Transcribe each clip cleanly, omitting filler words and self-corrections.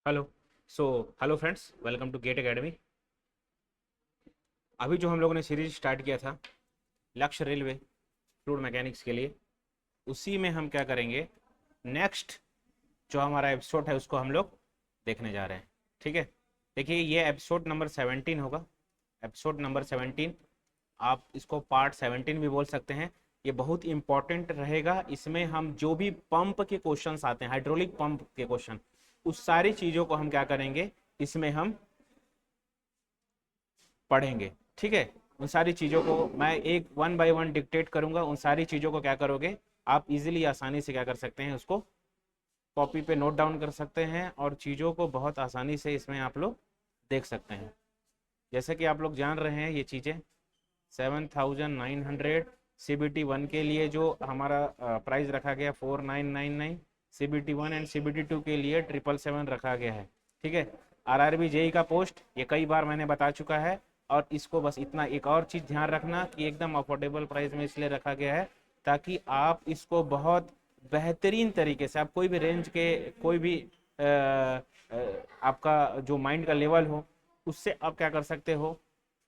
Hello. So hello friends, welcome to GATE Academy. अभी जो हम लोगों ने सीरीज स्टार्ट किया था लक्ष्य रेलवे फ्लूइड मैकेनिक्स के लिए, उसी में हम क्या करेंगे, नेक्स्ट जो हमारा एपिसोड है उसको हम लोग देखने जा रहे हैं। ठीक है, देखिए ये एपिसोड नंबर 17 होगा। एपिसोड नंबर 17, आप इसको पार्ट 17 भी बोल सकते हैं। ये बहुत इंपॉर्टेंट रहेगा। इसमें हम जो भी पंप के क्वेश्चंस आते हैं, हाइड्रोलिक पंप के क्वेश्चन, उस सारी चीज़ों को हम क्या करेंगे, इसमें हम पढ़ेंगे। ठीक है, उन सारी चीज़ों को मैं एक वन बाय वन डिक्टेट करूंगा। उन सारी चीज़ों को क्या करोगे, आप इजीली आसानी से क्या कर सकते हैं, उसको कॉपी पे नोट डाउन कर सकते हैं और चीज़ों को बहुत आसानी से इसमें आप लोग देख सकते हैं। जैसे कि आप लोग जान रहे हैं ये चीज़ें 7900 CBT 1 के लिए जो हमारा प्राइस रखा गया 4999, CBT 1 एंड CBT 2 के लिए 777 रखा गया है। ठीक है, RRB जेई का पोस्ट ये कई बार मैंने बता चुका है। और इसको बस इतना एक और चीज़ ध्यान रखना कि एकदम अफोर्डेबल प्राइस में इसलिए रखा गया है ताकि आप इसको बहुत बेहतरीन तरीके से, आप कोई भी रेंज के, कोई भी आपका जो माइंड का लेवल हो, उससे आप क्या कर सकते हो,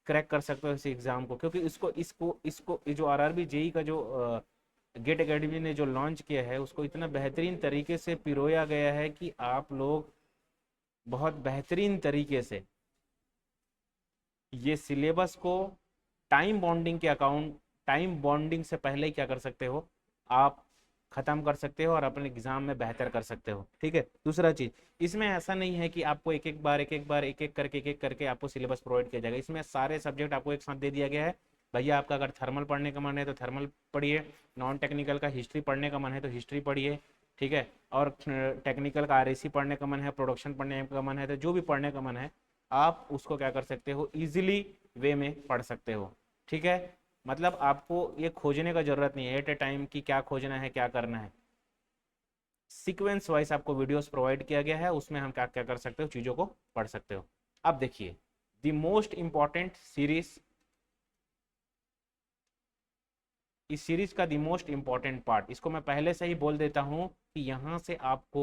क्रैक कर सकते हो इस एग्ज़ाम को। क्योंकि इसको इसको इसको ये जो RRB जेई का जो गेट एकेडमी ने जो लॉन्च किया है, उसको इतना बेहतरीन तरीके से पिरोया गया है कि आप लोग बहुत बेहतरीन तरीके से ये सिलेबस को टाइम बॉन्डिंग के अकाउंट, टाइम बॉन्डिंग से पहले ही क्या कर सकते हो, आप ख़त्म कर सकते हो और अपने एग्ज़ाम में बेहतर कर सकते हो। ठीक है, दूसरा चीज़, इसमें ऐसा नहीं है कि आपको एक एक करके आपको सिलेबस प्रोवाइड किया जाएगा। इसमें सारे सब्जेक्ट आपको एक साथ दे दिया गया है। भैया आपका अगर थर्मल पढ़ने का मन है तो थर्मल पढ़िए, नॉन टेक्निकल का हिस्ट्री पढ़ने का मन है तो हिस्ट्री पढ़िए। ठीक है, और टेक्निकल का RAC पढ़ने का मन है, प्रोडक्शन पढ़ने का मन है, तो जो भी पढ़ने का मन है आप उसको क्या कर सकते हो, इजीली वे में पढ़ सकते हो। ठीक है, मतलब आपको ये खोजने का ज़रूरत नहीं है एट ए टाइम कि क्या खोजना है, क्या करना है। सीक्वेंस वाइज आपको वीडियोस प्रोवाइड किया गया है, उसमें हम क्या क्या कर सकते हो, चीज़ों को पढ़ सकते हो। अब देखिए, द मोस्ट इंपॉर्टेंट सीरीज, इस सीरीज का द मोस्ट इंपॉर्टेंट पार्ट, इसको मैं पहले से ही बोल देता हूं कि यहाँ से आपको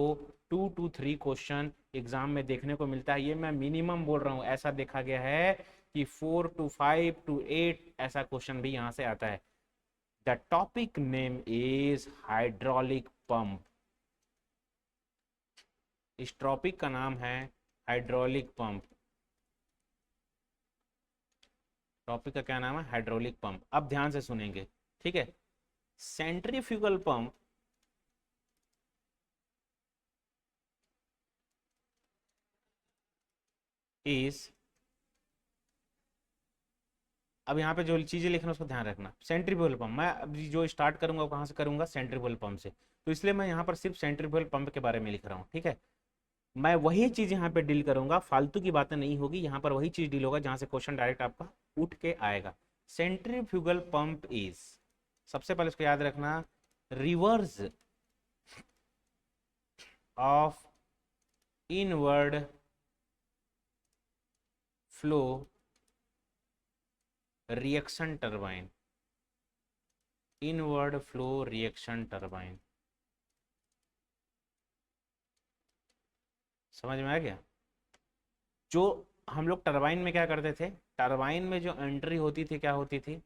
2 to 3 क्वेश्चन एग्जाम में देखने को मिलता है। ये मैं मिनिमम बोल रहा हूँ, ऐसा देखा गया है कि 4 to 5 to 8 ऐसा क्वेश्चन भी यहाँ से आता है। The topic name is hydraulic pump. इस टॉपिक का नाम है हाइड्रोलिक पंप। टॉपिक का क्या नाम है, हाइड्रोलिक पंप। अब ध्यान से सुनेंगे। ठीक है, सेंट्रीफ्यूगल पंप इज, अब यहाँ पे जो चीज़ें लिखना उसको ध्यान रखना। सेंट्रीफ्यूगल पंप, मैं अभी जो स्टार्ट करूंगा वो कहाँ से करूंगा, सेंट्रीफ्यूगल पंप से। तो इसलिए मैं यहाँ पर सिर्फ सेंट्रीफ्यूगल पंप के बारे में लिख रहा हूँ। ठीक है, मैं वही चीज़ यहाँ पे डील करूंगा, फालतू की बातें नहीं होगी। यहाँ पर वही चीज़ डील होगा जहाँ से क्वेश्चन डायरेक्ट आपका उठ के आएगा। सेंट्रीफ्यूगल पंप इज, सबसे पहले इसको याद रखना, reverse of inward flow reaction turbine. Inward flow reaction turbine, समझ में आ गया। जो हम लोग टरबाइन में क्या करते थे, टरबाइन में जो एंट्री होती थी क्या होती थी,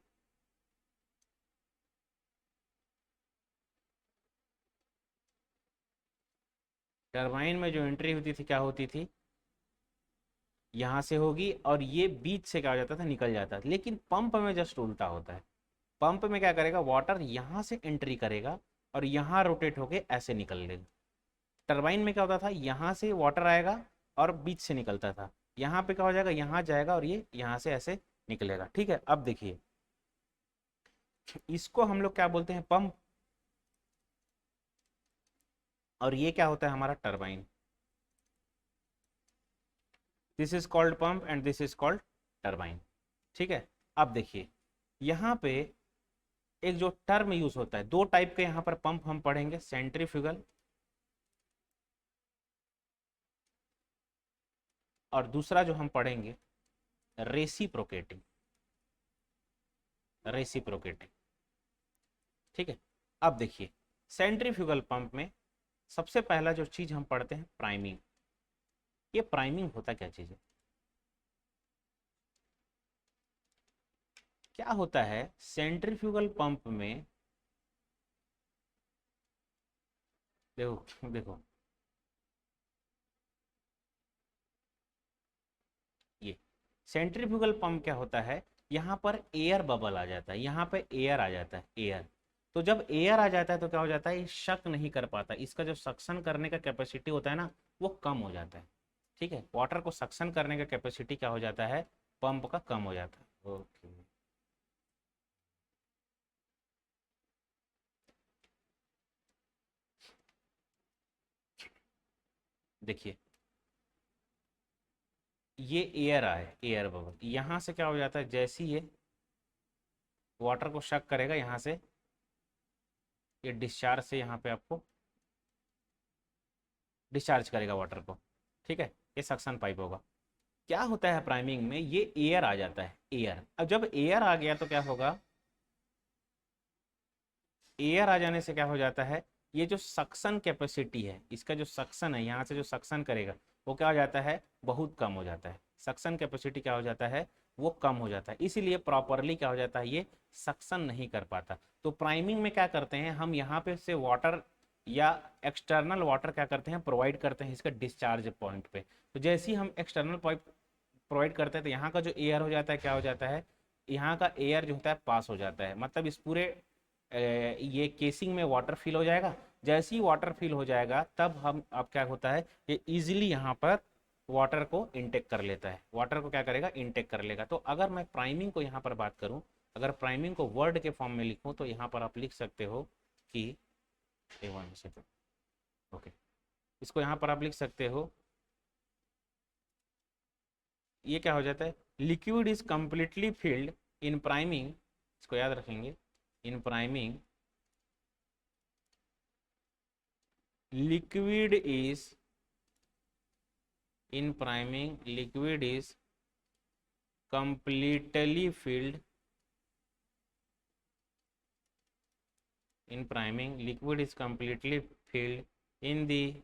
टरबाइन में जो एंट्री होती थी क्या होती थी, यहाँ से होगी और ये बीच से क्या हो जाता था, निकल जाता था। लेकिन पंप में जस्ट उल्टा होता है। पंप में क्या करेगा, वाटर यहाँ से एंट्री करेगा और यहाँ रोटेट होके ऐसे निकल लेगा। टरबाइन में क्या होता था, यहाँ से वाटर आएगा और बीच से निकलता था। यहाँ पे क्या हो जाएगा, यहाँ जाएगा और ये यहाँ से ऐसे निकलेगा। ठीक है, अब देखिए, इसको हम लोग क्या बोलते हैं, पंप। और ये क्या होता है हमारा, turbine. This is called pump and this is called turbine. ठीक है, अब देखिए, यहाँ पे एक जो टर्म यूज होता है, दो टाइप के यहाँ पर पंप हम पढ़ेंगे, सेंट्रीफ्यूगल और दूसरा जो हम पढ़ेंगे रेसिप्रोकेटिंग। रेसिप्रोकेटिंग, ठीक है। अब देखिए, सेंट्रीफ्यूगल पंप में सबसे पहला जो चीज हम पढ़ते हैं, प्राइमिंग। ये प्राइमिंग होता क्या चीज है? क्या होता है सेंट्रीफ्यूगल पंप में? देखो देखो, ये सेंट्रीफ्यूगल पंप क्या होता है, यहाँ पर एयर बबल आ जाता है, यहाँ पे एयर आ जाता है, एयर। तो जब एयर आ जाता है तो क्या हो जाता है, ये शक नहीं कर पाता, इसका जो सक्शन करने का कैपेसिटी होता है ना, वो कम हो जाता है। ठीक है, वाटर को सक्शन करने का कैपेसिटी क्या हो जाता है, पंप का कम हो जाता है। ओके, देखिए ये एयर आए, एयर बबल यहाँ से क्या हो जाता है, जैसे ही ये वाटर को शक करेगा यहाँ से, ये डिस्चार्ज से यहाँ पे आपको डिस्चार्ज करेगा वाटर को। ठीक है, ये सक्शन पाइप होगा। क्या होता है प्राइमिंग में, ये एयर आ जाता है, एयर। अब जब एयर आ गया तो क्या होगा, एयर आ जाने से क्या हो जाता है, ये जो सक्शन कैपेसिटी है, इसका जो सक्शन है यहाँ से जो सक्शन करेगा, वो क्या हो जाता है, बहुत कम हो जाता है। सक्शन कैपेसिटी क्या हो जाता है, वो कम हो जाता है, इसीलिए प्रॉपरली क्या हो जाता है, ये सक्शन नहीं कर पाता। तो प्राइमिंग में क्या करते हैं हम, यहाँ पे से वाटर या एक्सटर्नल वाटर क्या करते हैं, प्रोवाइड करते हैं इसका डिस्चार्ज पॉइंट पे। तो जैसे ही हम एक्सटर्नल पाइप प्रोवाइड करते हैं तो यहाँ का जो एयर हो जाता है क्या हो जाता है, यहाँ का एयर जो होता है पास हो जाता है, मतलब इस पूरे ये केसिंग में वाटर फिल हो जाएगा। जैसे ही वाटर फिल हो जाएगा तब हम, अब क्या होता है, ये इजीली यहाँ पर वाटर को इनटेक कर लेता है, वाटर को क्या करेगा, इनटेक कर लेगा। तो अगर मैं प्राइमिंग को यहाँ पर बात करूँ, अगर प्राइमिंग को वर्ड के फॉर्म में लिखूँ तो यहाँ पर आप लिख सकते हो कि ओके, इसको यहाँ पर आप लिख सकते हो, ये क्या हो जाता है, liquid is completely filled in priming, इसको याद रखेंगे, इन priming liquid is in priming liquid is completely filled in priming liquid is completely filled in the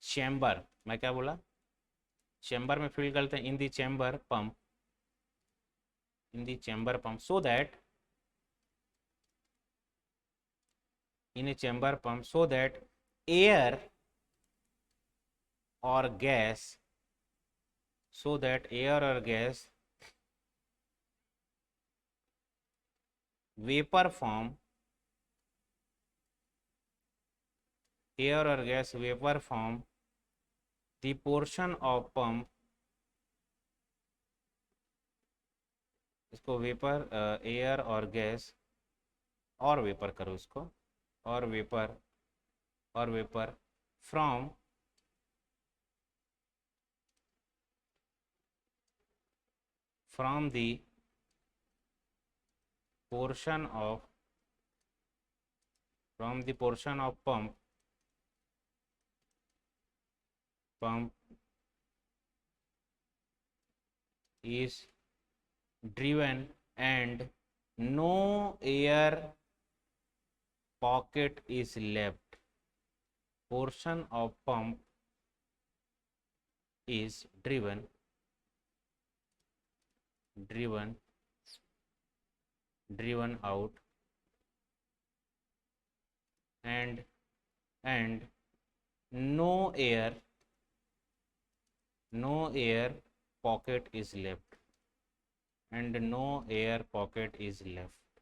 chamber, मैं क्या बोला, चैम्बर में फिल करते हैं, in the chamber pump, in the chamber pump, so that in a chamber pump so that air or gas, so that air or gas vapor form, air or gas vapor form the portion of pump, इसको vapour, air और gas और vapour करो इसको, और vapour, और vapour from from the portion of, from the portion of pump is driven and no air pocket is left, portion of pump is driven out and no air pocket is left, and no air pocket is left,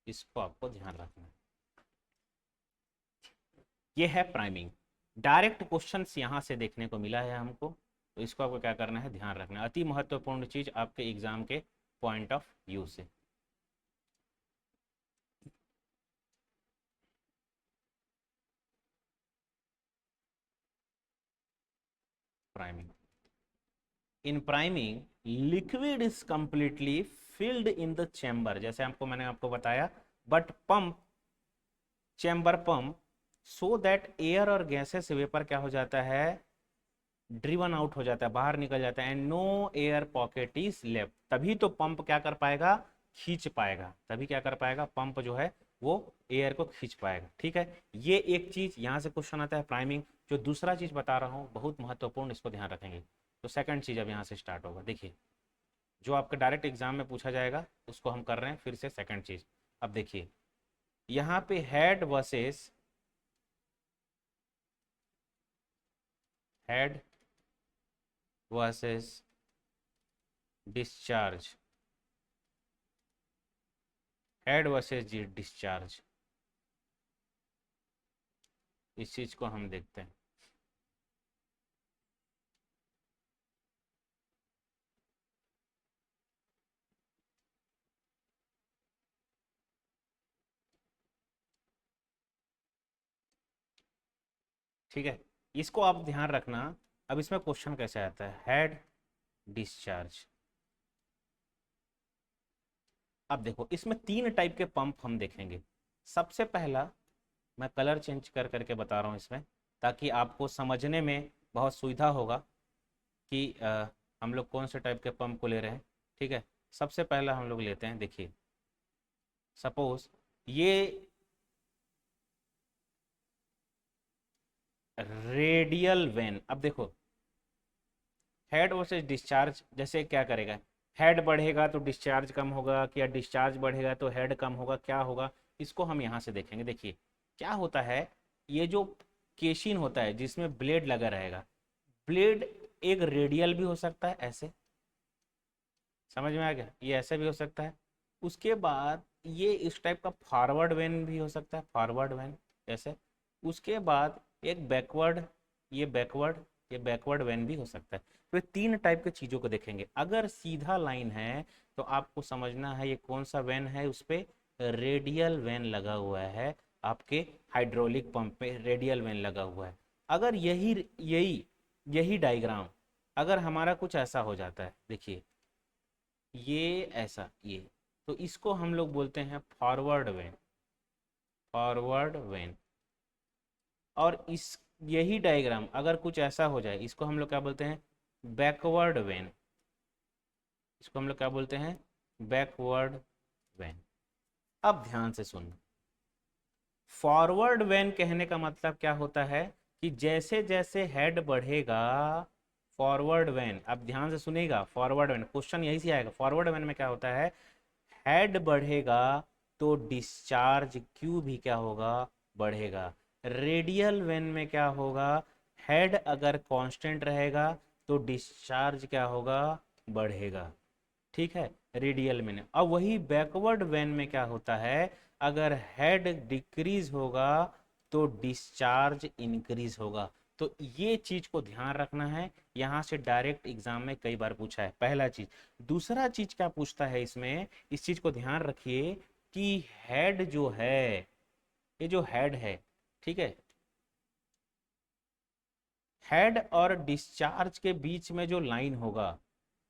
इसको आपको ध्यान रखना है। ये है priming, direct questions यहाँ से देखने को मिला है हमको, तो इसको आपको क्या करना है, ध्यान रखना है, अति महत्वपूर्ण चीज आपके एग्जाम के पॉइंट ऑफ व्यू से। Priming, in priming liquid is completely filled in the chamber, जैसे मैंने आपको बताया, but pump, chamber pump, so that air और गैसेस वेपर क्या हो जाता है, ड्रिवन आउट हो जाता है, बाहर निकल जाता है, and no air pocket is left, तभी तो पंप क्या कर पाएगा, खींच पाएगा, तभी क्या कर पाएगा, पंप जो है वो एयर को खींच पाएगा। ठीक है, ये एक चीज यहाँ से क्वेश्चन आता है प्राइमिंग। जो दूसरा चीज बता रहा हूँ बहुत महत्वपूर्ण, इसको ध्यान रखेंगे। तो सेकंड चीज अब यहाँ से स्टार्ट होगा। देखिए, जो आपके डायरेक्ट एग्जाम में पूछा जाएगा उसको हम कर रहे हैं फिर से सेकंड चीज। अब देखिए, यहाँ पे head versus discharge, head versus discharge, इस चीज को हम देखते हैं। ठीक है, इसको आप ध्यान रखना। अब इसमें क्वेश्चन कैसे आता है, हेड डिस्चार्ज। अब देखो, इसमें तीन टाइप के पंप हम देखेंगे। सबसे पहला, मैं कलर चेंज कर करके बता रहा हूँ इसमें, ताकि आपको समझने में बहुत सुविधा होगा कि हम लोग कौन से टाइप के पंप को ले रहे हैं। ठीक है, सबसे पहला हम लोग लेते हैं, देखिए सपोज ये रेडियल वेन। अब देखो, हेड वर्सेस डिस्चार्ज जैसे क्या करेगा, हेड बढ़ेगा तो डिस्चार्ज कम होगा, क्या डिस्चार्ज बढ़ेगा तो हेड कम होगा, क्या होगा, इसको हम यहाँ से देखेंगे। देखिए क्या होता है, ये जो केशिन होता है जिसमें ब्लेड लगा रहेगा, ब्लेड एक रेडियल भी हो सकता है, ऐसे समझ में आ गया, ये ऐसे भी हो सकता है। उसके बाद ये इस टाइप का फॉरवर्ड वेन भी हो सकता है, फॉरवर्ड वेन ऐसे। उसके बाद एक बैकवर्ड, ये बैकवर्ड, ये बैकवर्ड वेन भी हो सकता है। तो ये तीन टाइप के चीज़ों को देखेंगे। अगर सीधा लाइन है तो आपको समझना है ये कौन सा वेन है, उस पर रेडियल वेन लगा हुआ है। आपके हाइड्रोलिक पंप पे रेडियल वेन लगा हुआ है। अगर यही यही यही डायग्राम अगर हमारा कुछ ऐसा हो जाता है, देखिए ये ऐसा, ये, तो इसको हम लोग बोलते हैं फॉरवर्ड वेन, फॉरवर्ड वेन। और इस यही डायग्राम अगर कुछ ऐसा हो जाए, इसको हम लोग क्या बोलते हैं, बैकवर्ड वेन। इसको हम लोग क्या बोलते हैं, बैकवर्ड वेन। अब ध्यान से सुन, फॉरवर्ड वेन कहने का मतलब क्या होता है कि जैसे जैसे हेड बढ़ेगा, फॉरवर्ड वेन, अब ध्यान से सुनेगा, फॉरवर्ड वेन क्वेश्चन यही से आएगा। फॉरवर्ड वेन में क्या होता है, हेड बढ़ेगा तो डिस्चार्ज क्यू भी क्या होगा, बढ़ेगा। रेडियल वेन में क्या होगा, हेड अगर कांस्टेंट रहेगा तो डिस्चार्ज क्या होगा, बढ़ेगा। ठीक है, रेडियल में। अब वही बैकवर्ड वेन में क्या होता है, अगर हेड डिक्रीज होगा तो डिस्चार्ज इंक्रीज होगा। तो ये चीज को ध्यान रखना है, यहां से डायरेक्ट एग्जाम में कई बार पूछा है, पहला चीज। दूसरा चीज क्या पूछता है इसमें, इस चीज को ध्यान रखिए कि हेड जो है, ये जो हेड है, ठीक है, हेड और डिस्चार्ज के बीच में जो लाइन होगा,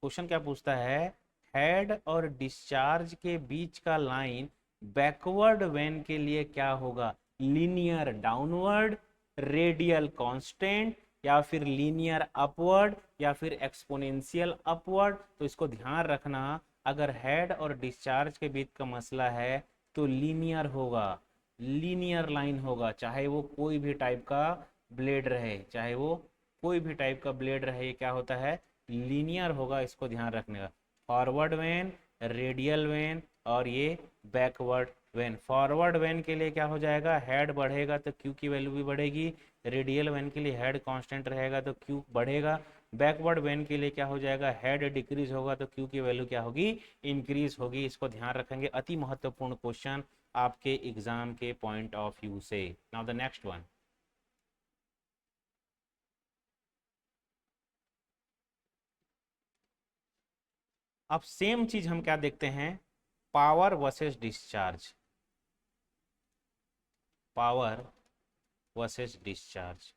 क्वेश्चन क्या पूछता है, हेड और डिस्चार्ज के बीच का लाइन बैकवर्ड वेन के लिए क्या होगा, लीनियर डाउनवर्ड, रेडियल कांस्टेंट, या फिर लीनियर अपवर्ड, या फिर एक्सपोनेंशियल अपवर्ड। तो इसको ध्यान रखना, अगर हेड और डिस्चार्ज के बीच का मसला है तो लीनियर होगा, लीनियर लाइन होगा, चाहे वो कोई भी टाइप का ब्लेड रहे, चाहे वो कोई भी टाइप का ब्लेड रहे, ये क्या होता है, लीनियर होगा। इसको ध्यान रखने का, फॉरवर्ड वेन, रेडियल वेन, और ये बैकवर्ड वेन। फॉरवर्ड वेन के लिए क्या हो जाएगा, हेड बढ़ेगा तो क्यू की वैल्यू भी बढ़ेगी, रेडियल वेन के लिए हेड कांस्टेंट रहेगा तो क्यू बढ़ेगा, बैकवर्ड वेन के लिए क्या हो जाएगा, हेड डिक्रीज होगा तो क्यू की वैल्यू क्या होगी, इंक्रीज होगी। इसको ध्यान रखेंगे, अति महत्वपूर्ण क्वेश्चन आपके एग्जाम के पॉइंट ऑफ व्यू से। नाउ द नेक्स्ट वन, अब सेम चीज हम क्या देखते हैं, power versus discharge, power versus discharge.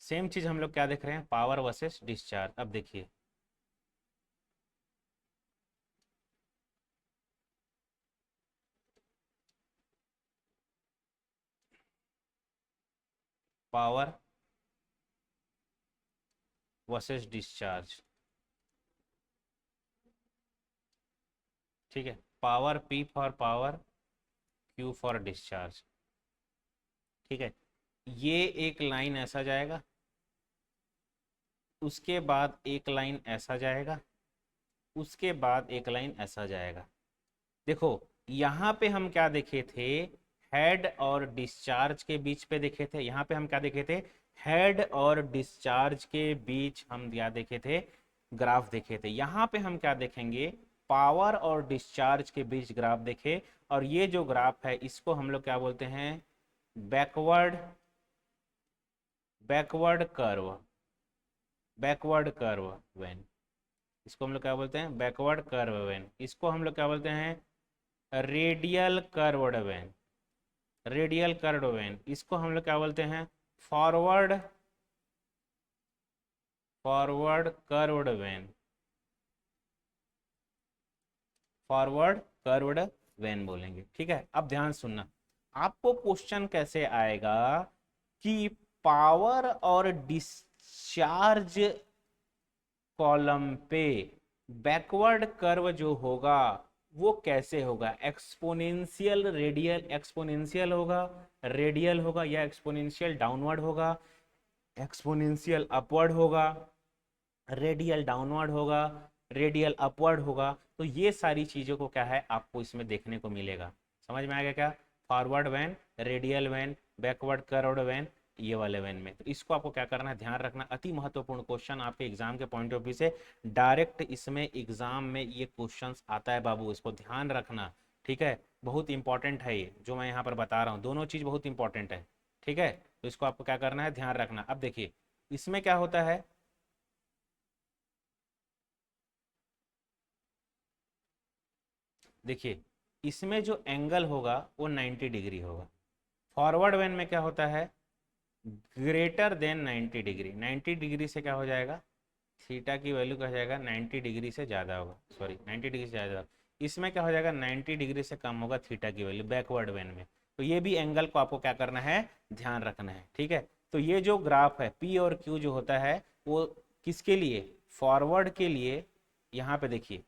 Same चीज हम लोग क्या देख रहे हैं, पावर वर्सेस डिस्चार्ज। अब देखिए, पावर वर्सेस डिस्चार्ज। ठीक है, power P for power, Q for discharge. ठीक है, ये एक लाइन ऐसा जाएगा, उसके बाद एक लाइन ऐसा जाएगा, उसके बाद एक लाइन ऐसा जाएगा। देखो, यहाँ पे हम क्या देखे थे, हेड और डिस्चार्ज के बीच पे देखे थे, यहाँ पे हम क्या देखे थे, हेड और डिस्चार्ज के बीच हम क्या देखे थे, ग्राफ देखे थे। यहाँ पे हम क्या देखेंगे, पावर और डिस्चार्ज के बीच ग्राफ देखे, और ये जो ग्राफ है इसको हम लोग क्या बोलते हैं, backward backward curve, backward curve when, इसको हम लोग क्या बोलते हैं, बैकवर्ड कर्व वेन। इसको हम लोग क्या बोलते हैं, radial curved when, radial curved when. इसको हम लोग क्या बोलते हैं, forward forward curved when, forward curved when बोलेंगे। ठीक है, अब ध्यान सुनना, आपको क्वेश्चन कैसे आएगा कि पावर और डिस्चार्ज कॉलम पे बैकवर्ड कर्व जो होगा वो कैसे होगा, एक्सपोनेंशियल रेडियल, एक्सपोनेंशियल होगा, रेडियल होगा, या एक्सपोनेंशियल डाउनवर्ड होगा, एक्सपोनेंशियल अपवर्ड होगा, रेडियल डाउनवर्ड होगा, रेडियल अपवर्ड होगा। तो ये सारी चीजों को क्या है आपको इसमें देखने को मिलेगा। समझ में आ गया क्या, forward vane, radial vane, backward curved vane, ये वाले वैन में। तो इसको आपको क्या करना है, ध्यान रखना, अति महत्वपूर्ण क्वेश्चन आपके एग्जाम के पॉइंट ऑफ व्यू से, डायरेक्ट इसमें एग्जाम में ये क्वेश्चन आता है बाबू, इसको ध्यान रखना। ठीक है, बहुत इंपॉर्टेंट है ये जो मैं यहाँ पर बता रहा हूँ, दोनों चीज बहुत इंपॉर्टेंट है। ठीक है, तो इसको आपको क्या करना है, ध्यान रखना। अब देखिए इसमें क्या होता है, देखिए इसमें जो एंगल होगा वो 90 डिग्री होगा। फॉरवर्ड वेन में क्या होता है, ग्रेटर देन 90 डिग्री, 90 डिग्री से क्या हो जाएगा, थीटा की वैल्यू क्या हो जाएगा, 90 डिग्री से ज़्यादा होगा, सॉरी 90 डिग्री से ज़्यादा। इसमें क्या हो जाएगा, 90 डिग्री से कम होगा थीटा की वैल्यू बैकवर्ड वेन में। तो ये भी एंगल को आपको क्या करना है, ध्यान रखना है। ठीक है, तो ये जो ग्राफ है पी और क्यू जो होता है वो किसके लिए, फॉरवर्ड के लिए। यहाँ पे देखिए,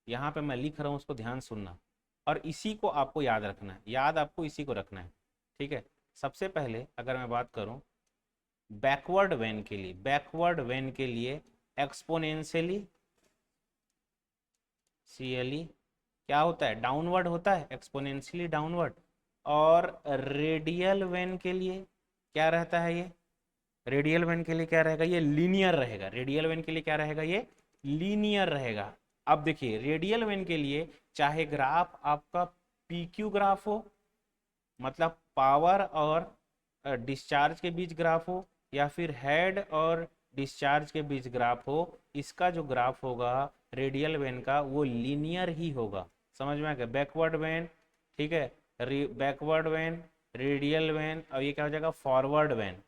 यहाँ पे मैं लिख रहा हूँ, उसको ध्यान सुनना, और इसी को आपको याद रखना है, याद आपको इसी को रखना है। ठीक है, सबसे पहले अगर मैं बात करूँ बैकवर्ड वेन के लिए, बैकवर्ड वेन के लिए एक्सपोनेंशियली सीएलई क्या होता है, डाउनवर्ड होता है, एक्सपोनेंशियली डाउनवर्ड। और रेडियल वेन के लिए क्या रहता है, ये रेडियल वेन के लिए क्या रहेगा, ये लीनियर रहेगा। रेडियल वेन के लिए क्या रहेगा, ये लीनियर रहेगा। अब देखिए रेडियल वेन के लिए चाहे ग्राफ आपका पी क्यू ग्राफ हो, मतलब पावर और डिस्चार्ज के बीच ग्राफ हो, या फिर हेड और डिस्चार्ज के बीच ग्राफ हो, इसका जो ग्राफ होगा रेडियल वेन का वो लीनियर ही होगा। समझ में आ गया, बैकवर्ड वेन, ठीक है, बैकवर्ड वेन, रेडियल वेन, और ये क्या हो जाएगा, फॉरवर्ड वेन,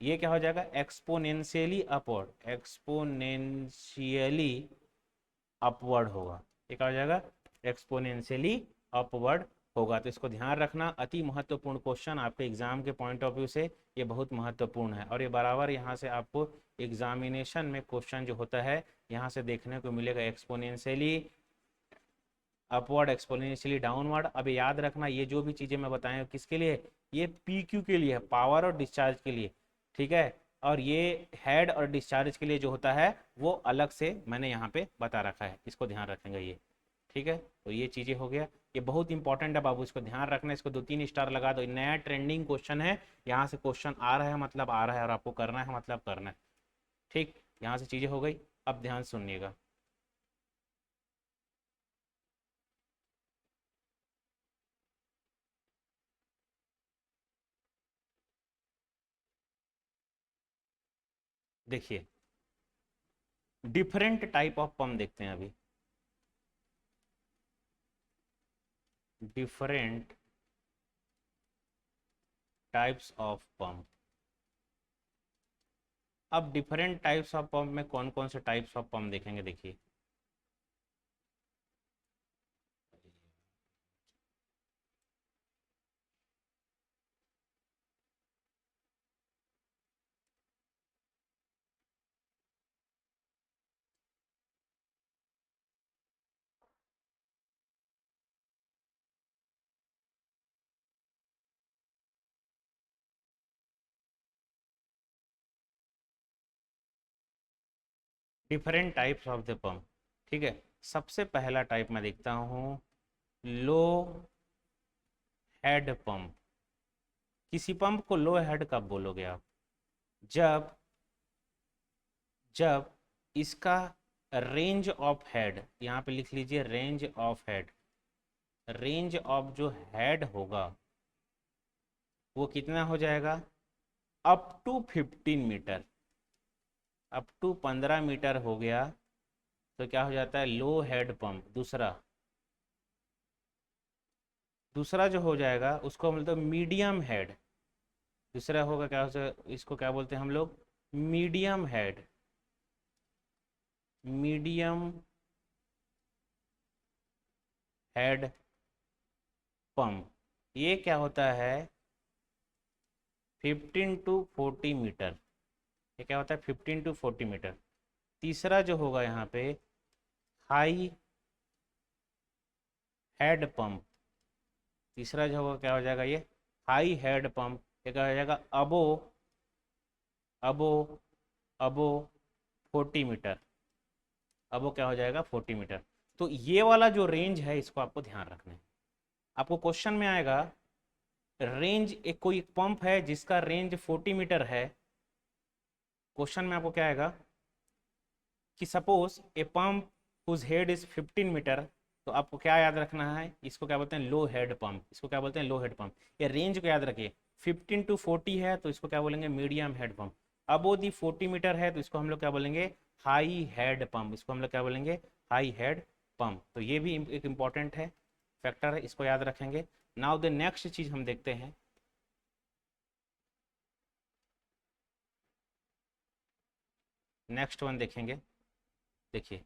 ये क्या हो जाएगा, एक्सपोनेंशियली अपवर्ड, एक्सपोनेंशियली अपवर्ड होगा। ये क्या हो जाएगा, एक्सपोनेंशियली अपवर्ड होगा। तो इसको ध्यान रखना, अति महत्वपूर्ण क्वेश्चन आपके एग्जाम के पॉइंट ऑफ व्यू से ये बहुत महत्वपूर्ण है, और ये बराबर यहाँ से आपको एग्जामिनेशन में क्वेश्चन जो होता है यहाँ से देखने को मिलेगा, एक्सपोनेंशियली अपवर्ड, एक्सपोनेंशियली डाउनवर्ड। अब याद रखना ये जो भी चीज़ें मैं बताया किसके लिए, ये पी क्यू के लिए है, पावर और डिस्चार्ज के लिए। ठीक है, और ये हेड और डिस्चार्ज के लिए जो होता है वो अलग से मैंने यहाँ पे बता रखा है, इसको ध्यान रखेंगे ये। ठीक है, तो ये चीज़ें हो गया, ये बहुत इंपॉर्टेंट है बाबू, इसको ध्यान रखना, इसको 2-3 स्टार लगा दो, नया ट्रेंडिंग क्वेश्चन है, यहाँ से क्वेश्चन आ रहा है मतलब आ रहा है, और आपको करना है मतलब करना है। ठीक, यहाँ से चीज़ें हो गई, अब ध्यान सुनिएगा। देखिए डिफरेंट टाइप ऑफ पंप देखते हैं अभी, डिफरेंट टाइप्स ऑफ पंप। अब डिफरेंट टाइप्स ऑफ पंप में कौन कौन से टाइप्स ऑफ पंप देखेंगे, देखिए different types of the pump. ठीक है, सबसे पहला टाइप मैं देखता हूँ लो हेड पंप। किसी पंप को लो हेड कब बोलोगे आप? जब जब इसका रेंज ऑफ हेड, यहाँ पे लिख लीजिए range of head, range of जो हेड होगा वो कितना हो जाएगा? Up to 15 metre, up to 15 metre हो गया तो क्या हो जाता है? Low head pump. दूसरा दूसरा जो हो जाएगा उसको मतलब मीडियम हेड। दूसरा होगा क्या इसको क्या बोलते हैं हम लोग? Medium head, medium head pump. ये क्या होता है? 15 to 40 मीटर। ये क्या होता है? 15 to 40 मीटर। तीसरा जो होगा यहाँ पे हाई हेड पंप। तीसरा जो होगा क्या हो जाएगा? ये हाई हेड पंप। ये क्या हो जाएगा? अबो अबो अबो 40 मीटर। अबो क्या हो जाएगा? 40 मीटर। तो ये वाला जो रेंज है इसको आपको ध्यान रखना है। आपको क्वेश्चन में आएगा रेंज, एक कोई पंप है जिसका रेंज 40 मीटर है। क्वेश्चन में आपको क्या आएगा कि suppose a pump whose head is 15 metre. तो आपको क्या याद रखना है? इसको क्या बोलते हैं? लो हेड पंप। इसको क्या बोलते हैं? लो हेड पंप। ये रेंज को याद रखिए। 15 to 40 है तो इसको क्या बोलेंगे? Medium head pump. Above the 40 metre है तो इसको हम लोग क्या बोलेंगे? High head pump. इसको हम लोग क्या बोलेंगे? High head pump. तो ये भी एक इंपॉर्टेंट है, फैक्टर है, इसको याद रखेंगे। नाउ द नेक्स्ट चीज हम देखते हैं। नेक्स्ट वन देखेंगे। देखिए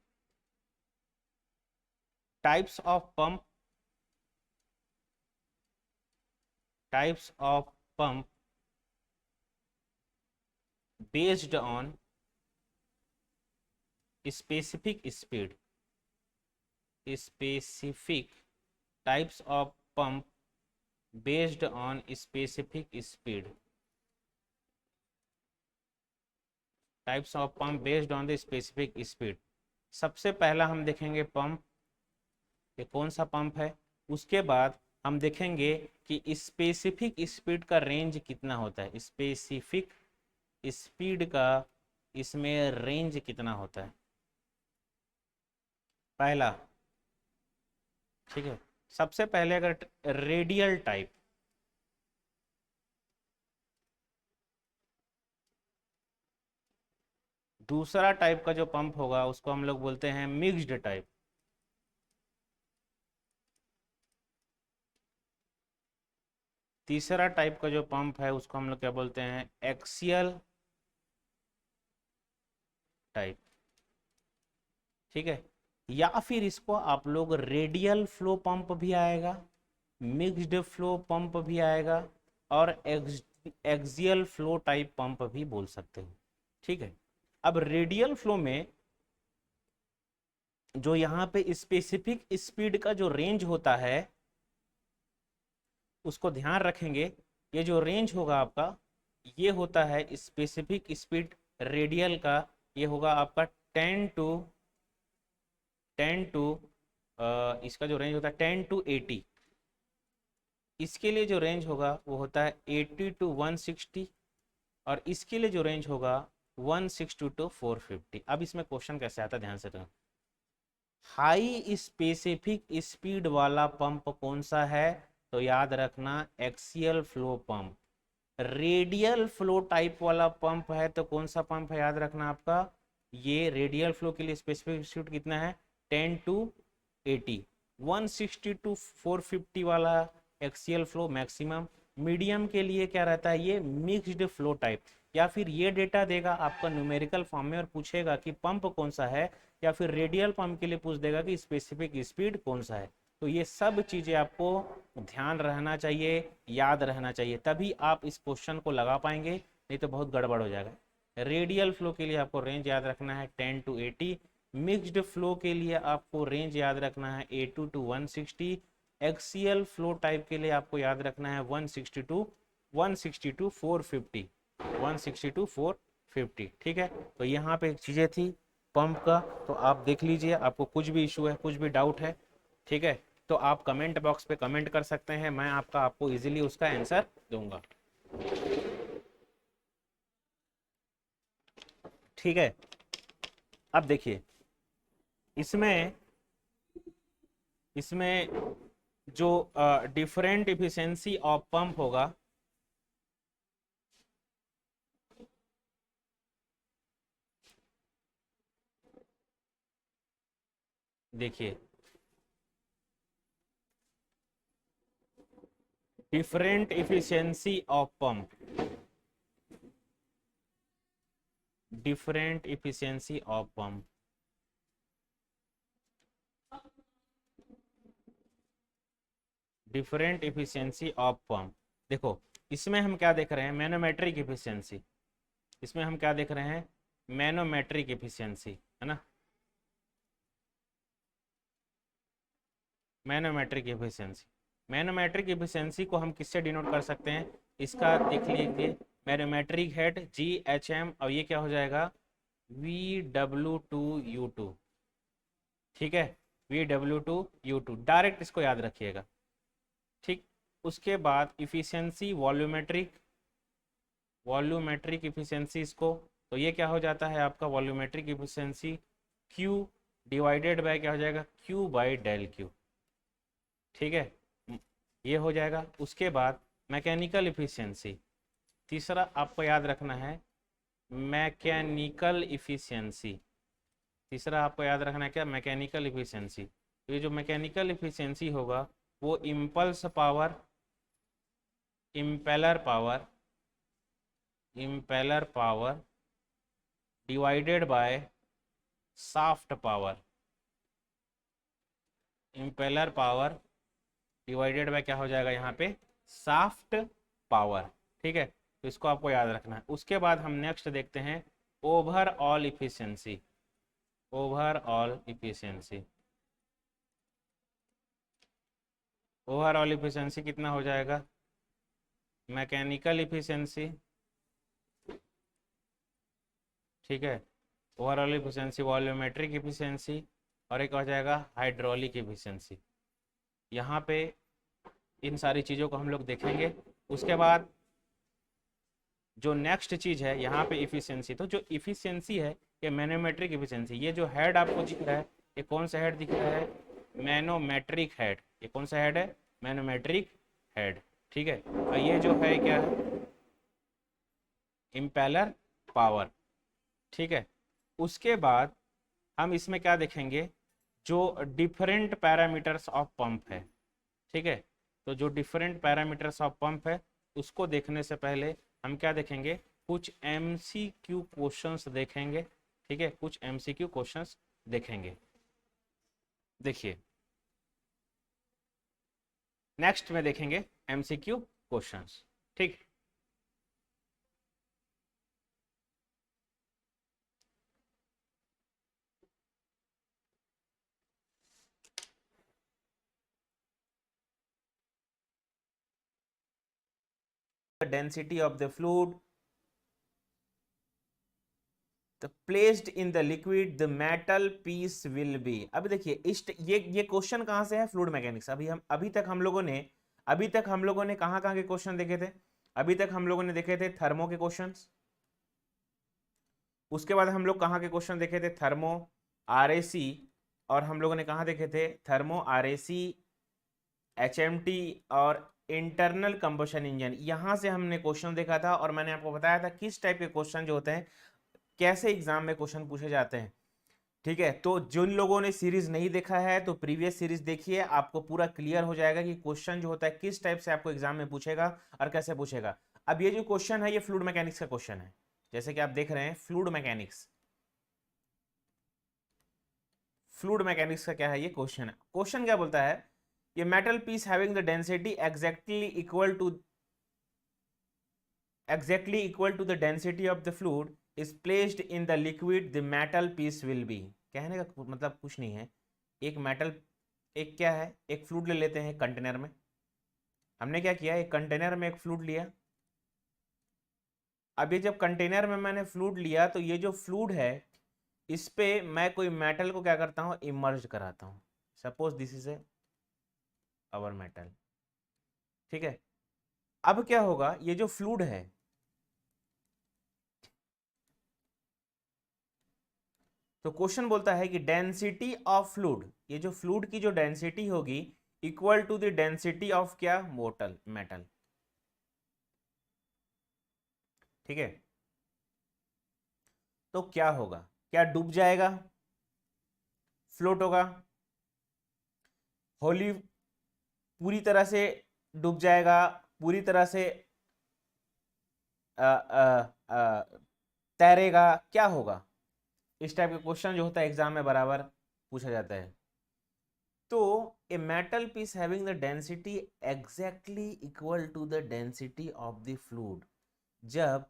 types of pump, types of pump based on specific speed. Specific types of pump based on specific speed. Types of pump based on the specific speed. सबसे पहला हम देखेंगे पंप, ये कौन सा पंप है। उसके बाद हम देखेंगे कि स्पेसिफिक स्पीड का रेंज कितना होता है। स्पेसिफिक स्पीड का इसमें रेंज कितना होता है, पहला। ठीक है, सबसे पहले अगर रेडियल टाइप, दूसरा टाइप का जो पंप होगा उसको हम लोग बोलते हैं मिक्स्ड टाइप। तीसरा टाइप का जो पंप है उसको हम लोग क्या बोलते हैं? Axial type. ठीक है, या फिर इसको आप लोग रेडियल फ्लो पंप भी आएगा, मिक्स्ड फ्लो पंप भी आएगा, और एक्सियल फ्लो टाइप पंप भी बोल सकते हो। ठीक है, अब रेडियल फ्लो में जो यहाँ पे स्पेसिफिक स्पीड का जो रेंज होता है उसको ध्यान रखेंगे। ये जो रेंज होगा आपका, ये होता है स्पेसिफिक स्पीड रेडियल का, ये होगा आपका 10 टू इसका जो रेंज होता है 10 to 80। इसके लिए जो रेंज होगा वो होता है 80 to 160, और इसके लिए जो रेंज होगा 160 to 450। अब इसमें क्वेश्चन कैसे आता है, ध्यान से। हाई स्पेसिफिक स्पीड वाला पंप कौन सा है? तो याद रखना axial flow pump. Radial flow type वाला पंप है तो कौन सा पंप है? याद रखना आपका, ये रेडियल फ्लो के लिए स्पेसिफिक स्पीड कितना है? 10 to 80। 160 to 450 वाला एक्सियल फ्लो मैक्सिमम। मीडियम के लिए क्या रहता है? ये मिक्स्ड फ्लो टाइप। या फिर ये डेटा देगा आपका न्यूमेरिकल फॉर्म में और पूछेगा कि पंप कौन सा है, या फिर रेडियल पंप के लिए पूछ देगा कि स्पेसिफिक स्पीड कौन सा है। तो ये सब चीज़ें आपको ध्यान रहना चाहिए, याद रहना चाहिए, तभी आप इस क्वेश्चन को लगा पाएंगे, नहीं तो बहुत गड़बड़ हो जाएगा। रेडियल फ्लो के लिए आपको रेंज याद रखना है 10 to 80। मिक्स्ड फ्लो के लिए आपको रेंज याद रखना है 80 to 160। एक्सियल फ्लो टाइप के लिए आपको याद रखना है 160 to 450। 160 to 450। ठीक है, तो यहाँ पे चीज़ें थी, पंप का, तो आप देख लीजिए, आपको कुछ भी इशू है, कुछ भी डाउट है, ठीक है, तो आप कमेंट बॉक्स पे कमेंट कर सकते हैं, मैं आपको इजीली उसका आंसर दूंगा। ठीक है, अब देखिए, इसमें इसमें जो डिफरेंट इफिशिएंसी ऑफ पंप होगा, देखिए different efficiency of pump, different efficiency of pump, different efficiency of pump. देखो, इसमें हम क्या देख रहे हैं, मैनोमेट्रिक इफिशिएंसी, इसमें हम क्या देख रहे हैं, मैनोमेट्रिक इफिशिएंसी, है ना, मैनोमेट्रिक इफिशिएंसी। मैनोमेट्रिक इफिशिएंसी को हम किससे डिनोट कर सकते हैं, इसका देख लीजिए, मैनोमेट्रिक हेड GHM, और ये क्या हो जाएगा, VW2U2, ठीक है, VW2U2, डायरेक्ट इसको याद रखिएगा, ठीक। उसके बाद इफिशिएंसी वॉल्यूमेट्रिक, वॉल्यूमेट्रिक इफिशिएंसी इसको, तो ये क्या हो जाता है आपका volumetric efficiency, Q divided by क्या हो जाएगा, Q बाई डेल Q, ठीक है, ये हो जाएगा। उसके बाद मैकेनिकल इफिशिएंसी, तीसरा आपको याद रखना है मैकेनिकल इफिशिएंसी, तीसरा आपको याद रखना है क्या, मैकेनिकल इफिशिएंसी। तो ये जो मैकेनिकल इफिशिएंसी होगा वो impulse power, impeller power, impeller power divided by shaft power, impeller power divided by क्या हो जाएगा यहाँ पे, शाफ्ट पावर, ठीक है, तो इसको आपको याद रखना है। उसके बाद हम नेक्स्ट देखते हैं overall efficiency, overall efficiency, overall efficiency कितना हो जाएगा, मैकेनिकल इफिशिएंसी, ठीक है, ओवरऑल इफिशिएंसी, वॉल्यूमेट्रिक इफिशिएंसी, और एक हो जाएगा हाइड्रोलिक इफिशिएंसी। यहाँ पे इन सारी चीज़ों को हम लोग देखेंगे। उसके बाद जो नेक्स्ट चीज़ है यहाँ पे इफिशिएंसी, तो जो इफिशिएंसी है ये मैनोमेट्रिक इफिशिएंसी, ये जो हेड आपको दिख रहा है, ये कौन सा हेड दिख रहा है, मैनोमेट्रिक हेड, ये कौन सा हेड है, मैनोमेट्रिक हेड, ठीक है, और ये जो है क्या है, इम्पेलर पावर, ठीक है। उसके बाद हम इसमें क्या देखेंगे, जो डिफरेंट पैरामीटर्स ऑफ पंप है, ठीक है, तो जो डिफरेंट पैरामीटर्स ऑफ पंप है उसको देखने से पहले हम क्या देखेंगे, कुछ MCQ क्वेश्चंस देखेंगे, ठीक है, कुछ MCQ क्वेश्चंस देखेंगे। देखिए नेक्स्ट में देखेंगे MCQ क्वेश्चंस, ठीक। The density of the fluid the placed in the liquid the metal piece will be। अब देखिए इस ये क्वेश्चन कहाँ से है, फ्लूइड मैकेनिक्स। अभी तक हम लोगों ने कहाँ कहाँ के क्वेश्चन देखे थे, अभी तक हम लोगों ने देखे थे थर्मो के क्वेश्चंस, उसके बाद हम लोग कहाँ के क्वेश्चन देखे थे, थर्मो, RAC, और हम लोगों ने कहाँ देखे थे, थर्मो, RAC, HMT और इंटरनल कंबशन इंजन। यहां से हमने क्वेश्चन देखा था और मैंने आपको बताया था किस टाइप के क्वेश्चन जो होते हैं, कैसे एग्जाम में क्वेश्चन पूछे जाते हैं, ठीक है। तो जिन लोगों ने सीरीज नहीं देखा है तो प्रीवियस सीरीज देखिए, आपको पूरा क्लियर हो जाएगा कि क्वेश्चन जो होता है किस टाइप से आपको एग्जाम में पूछेगा और कैसे पूछेगा। अब ये जो क्वेश्चन है ये फ्लूइड मैकेनिक्स का क्वेश्चन है, जैसे कि आप देख रहे हैं फ्लूइड मैकेनिक्स, फ्लूइड मैकेनिक्स का क्या है ये क्वेश्चन है। क्वेश्चन क्या बोलता है, ये metal piece having the density exactly equal to the density of the fluid is placed in the liquid the metal piece will be। कहने का मतलब कुछ नहीं है, एक मेटल, एक क्या है, एक फ्लूइड ले लेते हैं कंटेनर में, हमने क्या किया, एक कंटेनर में एक फ्लूइड लिया। अब ये जब कंटेनर में मैंने फ्लूइड लिया तो ये जो फ्लूइड है इस पे मैं कोई मेटल को क्या करता हूँ, इमर्ज कराता हूँ। Suppose this is a our metal, ठीक है। अब क्या होगा, ये जो फ्लूइड है, तो क्वेश्चन बोलता है कि डेंसिटी ऑफ फ्लूइड, ये जो फ्लूइड की जो डेंसिटी होगी equal to the density of क्या, मोटल मेटल, ठीक है। तो क्या होगा, क्या डूब जाएगा, फ्लोट होगा, होली पूरी तरह से डूब जाएगा, पूरी तरह से तैरेगा, क्या होगा। इस टाइप के क्वेश्चन जो होता है एग्जाम में बराबर पूछा जाता है। तो a metal piece having the density exactly equal to the density of the fluid, जब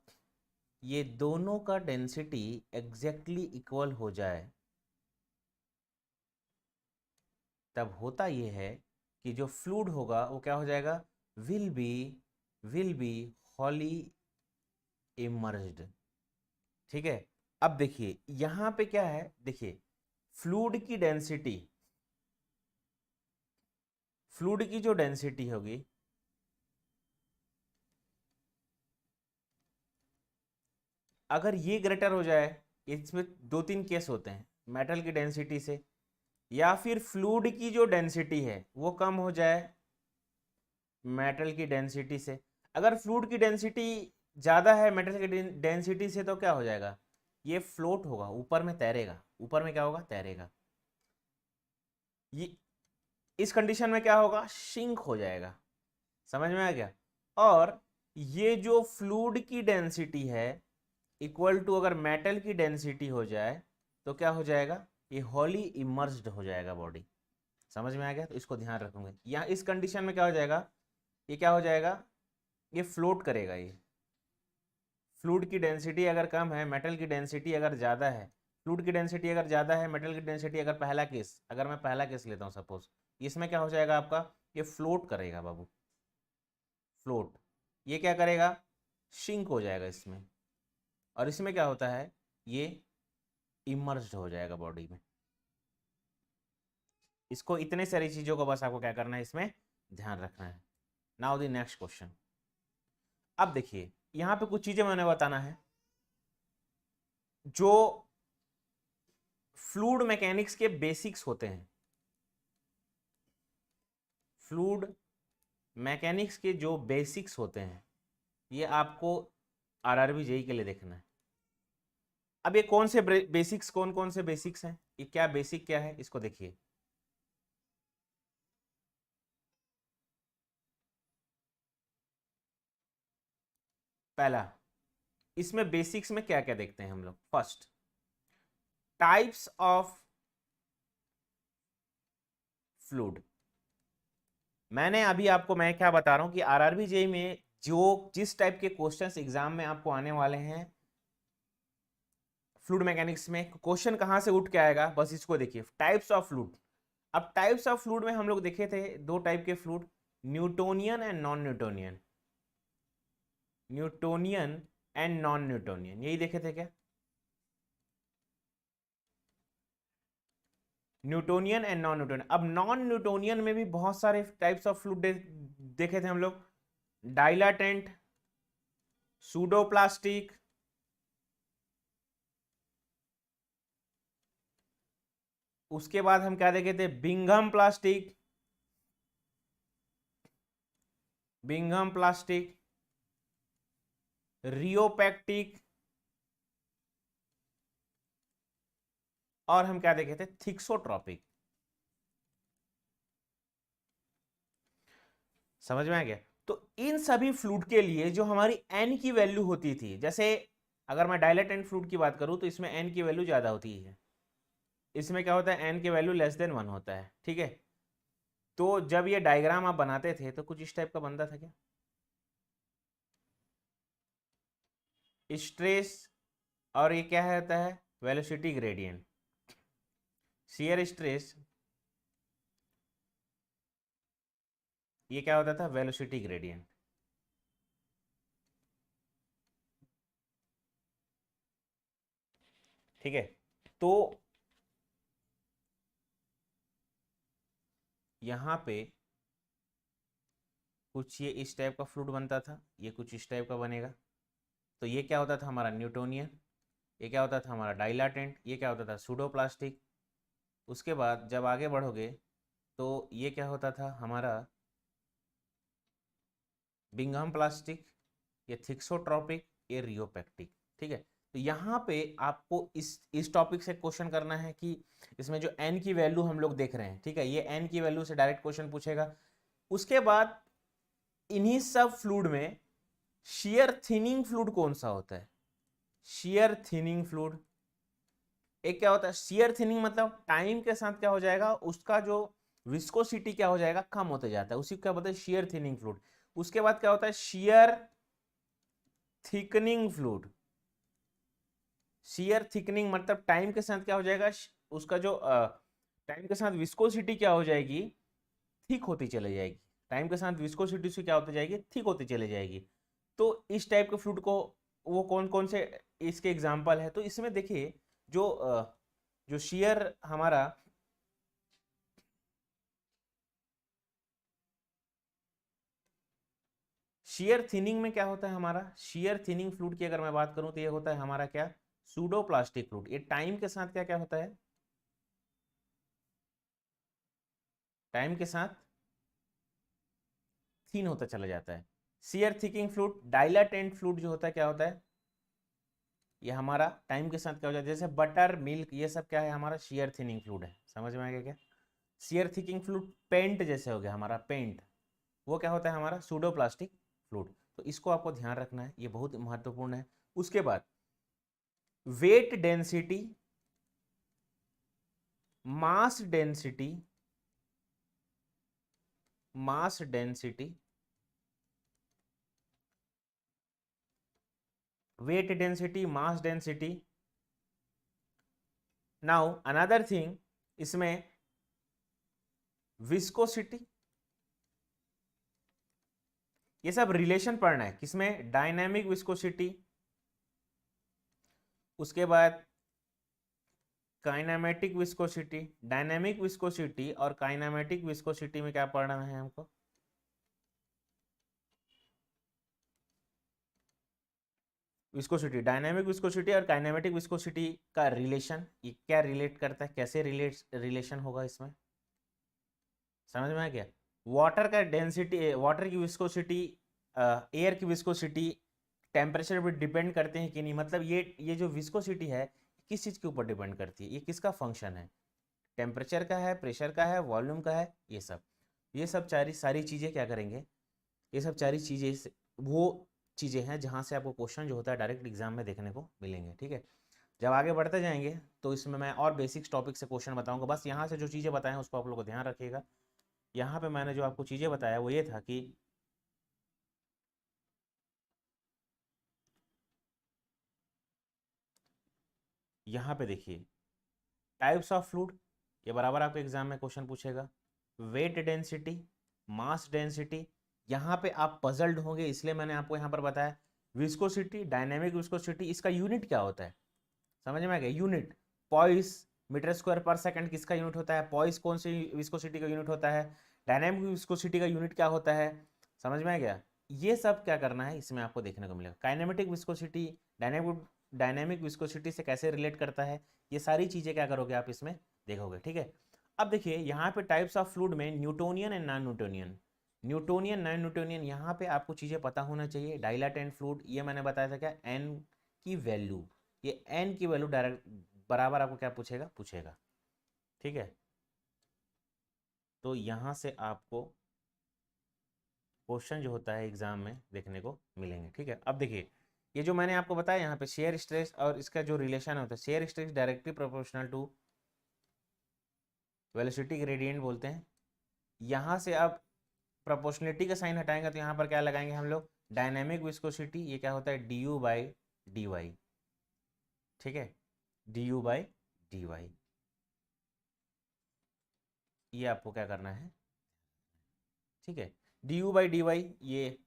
ये दोनों का डेंसिटी एग्जैक्टली इक्वल हो जाए, तब होता ये है कि जो फ्लूइड होगा वो क्या हो जाएगा, विल बी हॉली इमर्ज्ड, ठीक है। अब देखिए यहां पे क्या है, देखिए फ्लूइड की डेंसिटी, फ्लूइड की जो डेंसिटी होगी, अगर ये ग्रेटर हो जाए, इसमें दो तीन केस होते हैं, मेटल की डेंसिटी से, या फिर फ्लूइड की जो डेंसिटी है वो कम हो जाए मेटल की डेंसिटी से। अगर फ्लूइड की डेंसिटी ज़्यादा है मेटल की डेंसिटी से, तो क्या हो जाएगा, ये फ्लोट होगा, ऊपर में तैरेगा, ऊपर में क्या होगा, तैरेगा। ये इस कंडीशन में क्या होगा, सिंक हो जाएगा। समझ में आ गया। और ये जो फ्लूइड की डेंसिटी है इक्वल टू अगर मेटल की डेंसिटी हो जाए, तो क्या हो जाएगा, ये हॉली इमर्ज्ड हो जाएगा बॉडी। समझ में आ गया, तो इसको ध्यान रखूंगे। यहाँ इस कंडीशन में क्या हो जाएगा, ये क्या हो जाएगा, ये फ्लोट करेगा। ये फ्लूइड की डेंसिटी अगर कम है, मेटल की डेंसिटी अगर ज़्यादा है, फ्लूइड की डेंसिटी अगर ज़्यादा है, मेटल की डेंसिटी अगर पहला केस, अगर मैं पहला केस लेता हूँ सपोज, इसमें क्या हो जाएगा आपका, ये फ्लोट करेगा बाबू, फ्लोट। ये क्या करेगा, शिंक हो जाएगा इसमें। और इसमें क्या होता है, ये इमर्ज्ड हो जाएगा बॉडी में। इसको इतने सारी चीज़ों को बस आपको क्या करना है, इसमें ध्यान रखना है। Now the next question. अब देखिए यहाँ पे कुछ चीज़ें मैंने बताना है जो फ्लूइड मैकेनिक्स के बेसिक्स होते हैं। फ्लूइड मैकेनिक्स के जो बेसिक्स होते हैं, ये आपको आरआरबी जेई के लिए देखना है। अब ये कौन से बेसिक्स, कौन कौन से बेसिक्स हैं, ये क्या बेसिक क्या है, इसको देखिए। पहला, इसमें बेसिक्स में क्या क्या देखते हैं हम लोग। First, types of fluid. मैंने अभी आपको, मैं क्या बता रहा हूं कि आरआरबी जेई में जो जिस टाइप के क्वेश्चंस एग्जाम में आपको आने वाले हैं, फ्लूइड मैकेनिक्स में क्वेश्चन कहां से उठ के आएगा, बस इसको देखिए। Types of fluid. अब टाइप्स ऑफ फ्लूइड में हम लोग देखे थे दो टाइप के fluid, Newtonian and non Newtonian. Newtonian and non Newtonian, यही देखे थे क्या। Newtonian and non Newtonian. अब नॉन न्यूटोनियन में भी बहुत सारे टाइप्स ऑफ फ्लूइड देखे थे हम लोग। डाइलाटेंट, सूडोप्लास्टिक, उसके बाद हम क्या देखे थे, Bingham plastic, Bingham plastic, rheopectic, और हम क्या देखे थे, थिक्सोट्रॉपिक। समझ में आ गया। तो इन सभी फ्लूइड के लिए जो हमारी एन की वैल्यू होती थी, जैसे अगर मैं डाइलेटेंट फ्लूइड की बात करूं तो इसमें एन की वैल्यू ज्यादा होती है, इसमें क्या होता है, एन की वैल्यू लेस देन 1 होता है, ठीक है। तो जब ये डायग्राम आप बनाते थे तो कुछ इस टाइप का बनता था क्या, स्ट्रेस, और ये क्या होता है, वेलोसिटी ग्रेडियंट। शियर स्ट्रेस, ये क्या होता था, वेलोसिटी ग्रेडियंट, ठीक है। तो यहाँ पे कुछ ये इस टाइप का फ्लूइड बनता था, ये कुछ इस टाइप का बनेगा। तो ये क्या होता था हमारा न्यूटोनियन, ये क्या होता था हमारा डाइलाटेंट, ये क्या होता था सूडोप्लास्टिक। उसके बाद जब आगे बढ़ोगे तो ये क्या होता था हमारा बिंघम प्लास्टिक, ये थिक्सोट्रॉपिक, ये रियोपेक्टिक। ठीक है, तो यहाँ पे आपको इस टॉपिक से क्वेश्चन करना है कि इसमें जो एन की वैल्यू हम लोग देख रहे हैं, ठीक है, ये एन की वैल्यू से डायरेक्ट क्वेश्चन पूछेगा। उसके बाद इन्हीं सब फ्लूइड में शेयर थिनिंग फ्लूइड कौन सा होता है, शेयर थिनिंग फ्लूइड। एक क्या होता है शेयर थिनिंग, मतलब टाइम के साथ क्या हो जाएगा उसका जो विस्कोसिटी क्या हो जाएगा, कम होते जाता है, उसी को क्या बोलते हैं शेयर थिनिंग फ्लूइड। उसके बाद क्या होता है share thickening fluid. Share thickening मतलब टाइम के साथ क्या हो जाएगा, उसका जो टाइम के साथ विस्कोसिटी क्या हो जाएगी, थिक होती चली जाएगी। टाइम के साथ विस्कोसिटी से क्या होती जाएगी, थिक होती चली जाएगी। तो इस टाइप के फ्लूइड को वो कौन कौन से इसके एग्जांपल है, तो इसमें देखिए जो शेयर हमारा शेयर थिनिंग में क्या होता है हमारा, शेयर थिनिंग फ्लूइड की अगर मैं बात करूं तो ये होता है हमारा क्या, सूडोप्लास्टिक फ्लूइड। ये टाइम के साथ क्या क्या होता है, टाइम के साथ थिन होता चला जाता है। शेयर थिकिंग फ्लूइड, डाइलाटेंट फ्लूइड जो होता है क्या होता है, ये हमारा टाइम के साथ क्या हो जाता है, जैसे बटर मिल्क ये सब क्या है हमारा शेयर थिनिंग फ्लूइड है। समझ में आ गया क्या, शेयर थिकिंग फ्लूइड पेंट जैसे हो गया हमारा पेंट, वो क्या होता है हमारा सूडोप्लास्टिक फ्लूइड। तो इसको आपको ध्यान रखना है, ये बहुत महत्वपूर्ण है। उसके बाद weight density, mass density, mass density, weight density, mass density. Now another thing, इसमें विस्कोसिटी, ये सब रिलेशन पढ़ना है किसमें, डायनामिक विस्कोसिटी। उसके बाद काइनेमेटिक विस्कोसिटी, डायनामिक विस्कोसिटी और काइनेमेटिक विस्कोसिटी में क्या पढ़ना है हमको, विस्कोसिटी, डायनामिक विस्कोसिटी और काइनेमेटिक विस्कोसिटी का रिलेशन, ये क्या रिलेट करता है, कैसे रिलेशन होगा इसमें, समझ में आ गया। वाटर का डेंसिटी, वाटर की विस्कोसिटी, एयर की विस्कोसिटी टेम्परेचर पर डिपेंड करते हैं कि नहीं, मतलब ये जो विस्कोसिटी है किस चीज़ के ऊपर डिपेंड करती है, ये किसका फंक्शन है, टेम्परेचर का है, प्रेशर का है, वॉल्यूम का है, ये सब सारी चीज़ें क्या करेंगे, ये सब सारी चीज़ें वो चीज़ें हैं जहाँ से आपको क्वेश्चन जो होता है डायरेक्ट एग्जाम में देखने को मिलेंगे। ठीक है, जब आगे बढ़ते जाएंगे तो इसमें मैं और बेसिक्स टॉपिक से क्वेश्चन बताऊंगा। बस यहाँ से जो चीज़ें बताएं उसको आप लोग को ध्यान रखिएगा। यहाँ पे मैंने जो आपको चीज़ें बताया वो ये था कि यहाँ पे देखिए टाइप्स ऑफ फ्लूइड, ये बराबर आपके एग्जाम में क्वेश्चन पूछेगा। वेट डेंसिटी, मास डेंसिटी, यहाँ पे आप पजल्ड होंगे इसलिए मैंने आपको यहाँ पर बताया। विस्कोसिटी, डायनेमिक विस्कोसिटी, इसका यूनिट क्या होता है, समझ में आ गया, यूनिट पॉइस मीटर स्क्वायर पर सेकंड किसका यूनिट होता है, पॉइस कौन सी विस्कोसिटी का यूनिट होता है, डायनेमिक विस्कोसिटी का यूनिट क्या होता है, समझ में आ गया। ये सब क्या करना है इसमें आपको देखने को मिलेगा। काइनेमेटिक विस्कोसिटी डायनेमिक विस्कोसिटी से कैसे रिलेट करता है, ये सारी चीज़ें क्या करोगे आप इसमें देखोगे। ठीक है, अब देखिए यहाँ पे टाइप्स ऑफ फ्लूइड में Newtonian and non Newtonian, Newtonian non Newtonian, यहाँ पे आपको चीज़ें पता होना चाहिए। डाइलाटेंट फ्लूइड, ये मैंने बताया था क्या, एन की वैल्यू, ये एन की वैल्यू डायरेक्ट बराबर आपको क्या पूछेगा पूछेगा। ठीक है, तो यहाँ से आपको क्वेश्चन जो होता है एग्जाम में देखने को मिलेंगे। ठीक है, अब देखिए ये जो मैंने आपको बताया यहाँ पे शेयर स्ट्रेस और इसका जो रिलेशन होता है, shear stress directly proportional to velocity gradient बोलते हैं। यहाँ से आप प्रोपोर्शनलिटी का साइन हटाएंगे तो यहाँ पर क्या लगाएंगे हम लोग, डायनेमिक विस्कोसिटी, ये क्या होता है D U by D Y. ठीक है, D U by D Y, ये आपको क्या करना है। ठीक है, D U by D Y, ये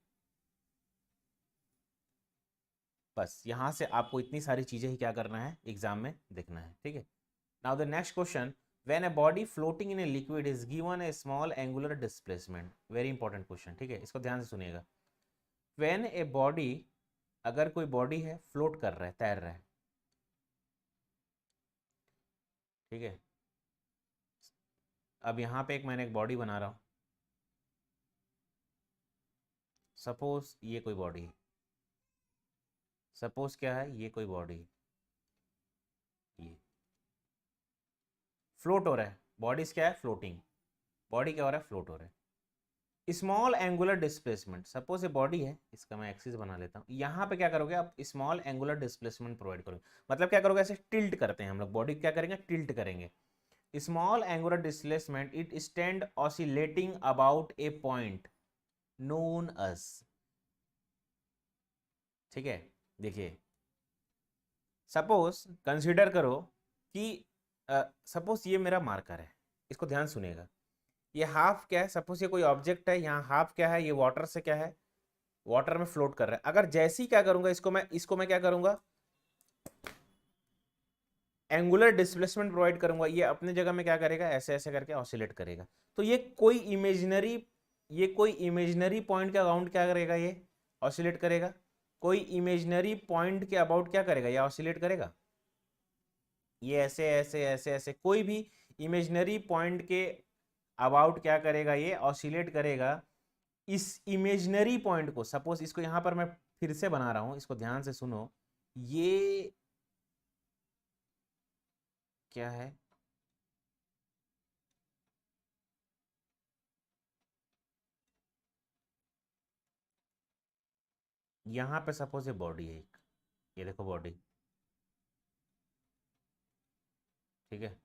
बस यहाँ से आपको इतनी सारी चीज़ें ही क्या करना है एग्जाम में देखना है। ठीक है, now the next question, when a body floating in a liquid is given A small angular displacement, very important question, ठीक है, इसको ध्यान से सुनिएगा। व्हेन ए बॉडी, अगर कोई बॉडी है फ्लोट कर रहा है, तैर रहा है, ठीक है, अब यहाँ पे मैंने एक बॉडी बना रहा हूँ, सपोज ये कोई बॉडी है, सपोज क्या है, ये कोई बॉडी है, ये फ्लोट हो रहा है, बॉडीज क्या है, फ्लोटिंग, बॉडी क्या हो रहा है, फ्लोट हो रहा है। स्मॉल एंगुलर डिस्प्लेसमेंट, सपोज ये बॉडी है, इसका मैं एक्सिस बना लेता हूँ, यहाँ पे क्या करोगे आप, स्मॉल एंगुलर डिस्प्लेसमेंट प्रोवाइड करोगे, मतलब क्या करोगे, ऐसे टिल्ट करते हैं हम लोग, बॉडी क्या करेंगे, टिल्ट करेंगे। Small angular displacement, it stand oscillating about a point known us, ठीक है। देखिए सपोज कंसिडर करो कि सपोज ये मेरा मार्कर है, इसको ध्यान सुनिएगा, ये हाफ क्या है, सपोज ये कोई ऑब्जेक्ट है, यहाँ हाफ क्या है, ये वाटर से क्या है, वाटर में फ्लोट कर रहा है। अगर जैसे ही क्या करूंगा, इसको मैं क्या करूंगा, एंगुलर डिस्प्लेसमेंट प्रोवाइड करूंगा, ये अपने जगह में क्या करेगा, ऐसे ऐसे करके ऑसिलेट करेगा। तो ये कोई इमेजिनरी पॉइंट के अराउंड क्या करेगा, ये ऑसिलेट करेगा, कोई इमेजिनरी पॉइंट के अबाउट क्या करेगा, ये ऑसिलेट करेगा, ये ऐसे ऐसे ऐसे ऐसे कोई भी इमेजिनरी पॉइंट के अबाउट क्या करेगा, ये ऑसिलेट करेगा। इस इमेजिनरी पॉइंट को, सपोज इसको यहां पर मैं फिर से बना रहा हूं, इसको ध्यान से सुनो, ये क्या है, यहां पे सपोज ये बॉडी है एक, ये देखो बॉडी, ठीक है।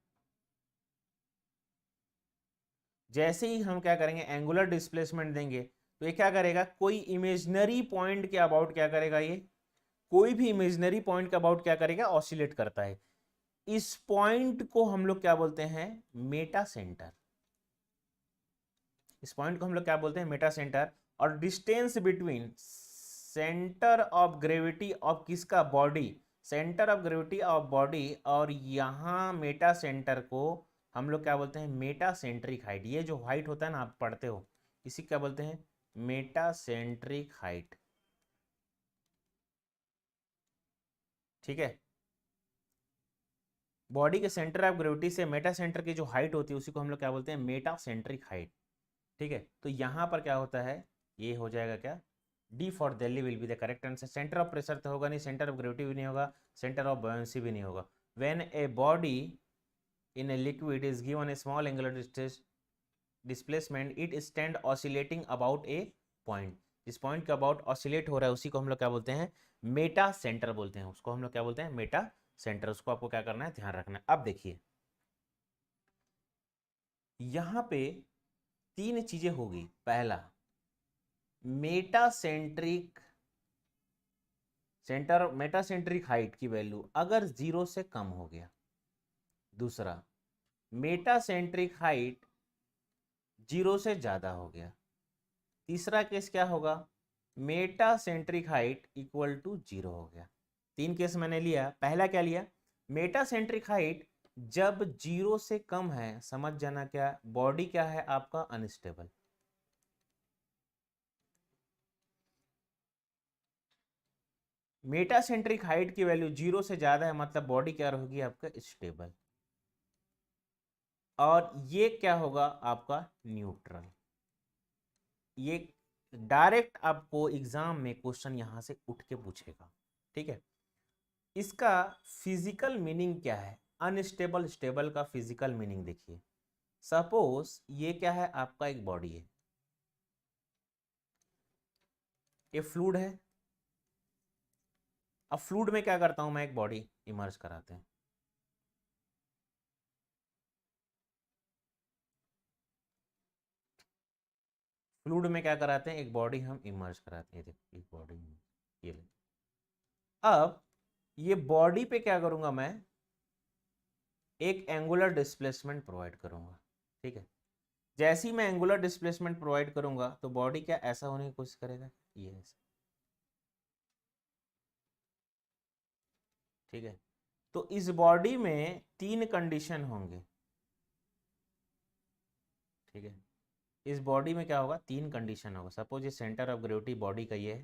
जैसे ही हम क्या करेंगे, एंगुलर डिस्प्लेसमेंट देंगे, तो ये क्या करेगा, कोई इमेजिनरी पॉइंट के अबाउट क्या करेगा, ये कोई भी इमेजिनरी पॉइंट के अबाउट क्या करेगा, ऑसिलेट करता है। इस पॉइंट को हम लोग क्या बोलते हैं, मेटा सेंटर, इस पॉइंट को हम लोग क्या बोलते हैं, मेटा सेंटर। और distance between centre of gravity of किसका, body, centre of gravity of body और यहाँ मेटा सेंटर को हम लोग क्या बोलते हैं, मेटा सेंट्रिक हाइट। ये जो हाइट होता है ना, आप पढ़ते हो, इसी क्या बोलते हैं, मेटा सेंट्रिक हाइट, ठीक है। बॉडी के सेंटर ऑफ ग्रेविटी से मेटा सेंटर की जो हाइट होती है, उसी को हम लोग क्या बोलते हैं, मेटा सेंट्रिक हाइट, ठीक है। तो यहाँ पर क्या होता है, ये हो जाएगा क्या, D for Delhi will be the correct answer. Centre of pressure तो होगा नहीं, सेंटर ऑफ ग्रेविटी भी नहीं होगा, सेंटर ऑफ बॉयंसी भी नहीं होगा। When a body in a liquid is given A small angular displacement, it stand oscillating about a point, जिस पॉइंट के अबाउट ऑसिलेट हो रहा है उसी को हम लोग क्या बोलते हैं, मेटा सेंटर बोलते हैं, उसको हम लोग क्या बोलते हैं, मेटा सेंटर। उसको आपको क्या करना है, ध्यान रखना है। अब देखिए यहां पे तीन चीजें होगी। पहला, मेटासेंट्रिक मेटासेंट्रिक हाइट की वैल्यू अगर 0 से कम हो गया। दूसरा, मेटासेंट्रिक हाइट 0 से ज्यादा हो गया। तीसरा केस क्या होगा, मेटासेंट्रिक हाइट इक्वल टू 0 हो गया। तीन केस मैंने लिया। पहला क्या लिया, मेटासेंट्रिक हाइट जब 0 से कम है, समझ जाना क्या, बॉडी क्या है आपका, अनस्टेबल। मेटासेंट्रिक हाइट की वैल्यू 0 से ज्यादा है, मतलब बॉडी क्या रहेगी आपका, स्टेबल। और ये क्या होगा आपका, न्यूट्रल। ये डायरेक्ट आपको एग्जाम में क्वेश्चन यहां से उठ के पूछेगा, ठीक है। इसका फिजिकल मीनिंग क्या है, अनस्टेबल स्टेबल का फिजिकल मीनिंग देखिए। सपोज ये क्या है आपका, एक बॉडी है, ये फ्लूइड है। अब फ्लूइड में क्या करता हूं मैं, एक बॉडी इमर्ज कराते हैं, फ्लूइड में क्या कराते हैं, एक बॉडी हम इमर्ज कराते हैं, देखो एक बॉडी, ये ले। अब ये बॉडी पे क्या करूंगा मैं, एक एंगुलर डिस्प्लेसमेंट प्रोवाइड करूंगा, ठीक है। जैसे ही मैं एंगुलर डिस्प्लेसमेंट प्रोवाइड करूंगा तो बॉडी क्या ऐसा होने की कोशिश करेगा, ये ऐसा, ठीक है। तो इस बॉडी में 3 कंडीशन होंगे, ठीक है। इस बॉडी में क्या होगा, 3 कंडीशन होगा। सपोज ये सेंटर ऑफ ग्रेविटी बॉडी का ये है,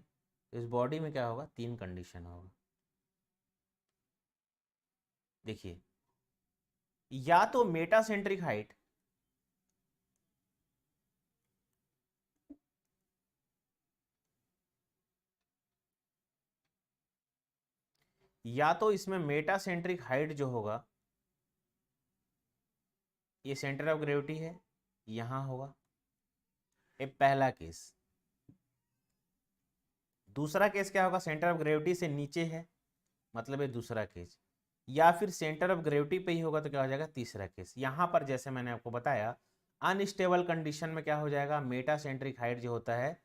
तो इस बॉडी में क्या होगा, 3 कंडीशन होगा। देखिए, या तो मेटासेंट्रिक हाइट, या तो इसमें मेटासेंट्रिक हाइट जो होगा, ये सेंटर ऑफ ग्रेविटी है, यहां होगा, ये पहला केस। दूसरा केस क्या होगा, सेंटर ऑफ ग्रेविटी से नीचे है, मतलब ये दूसरा केस। या फिर सेंटर ऑफ ग्रेविटी पे ही होगा तो क्या हो जाएगा, तीसरा केस। यहां पर जैसे मैंने आपको बताया, अनस्टेबल कंडीशन में क्या हो जाएगा, मेटासेंट्रिक हाइट जो होता है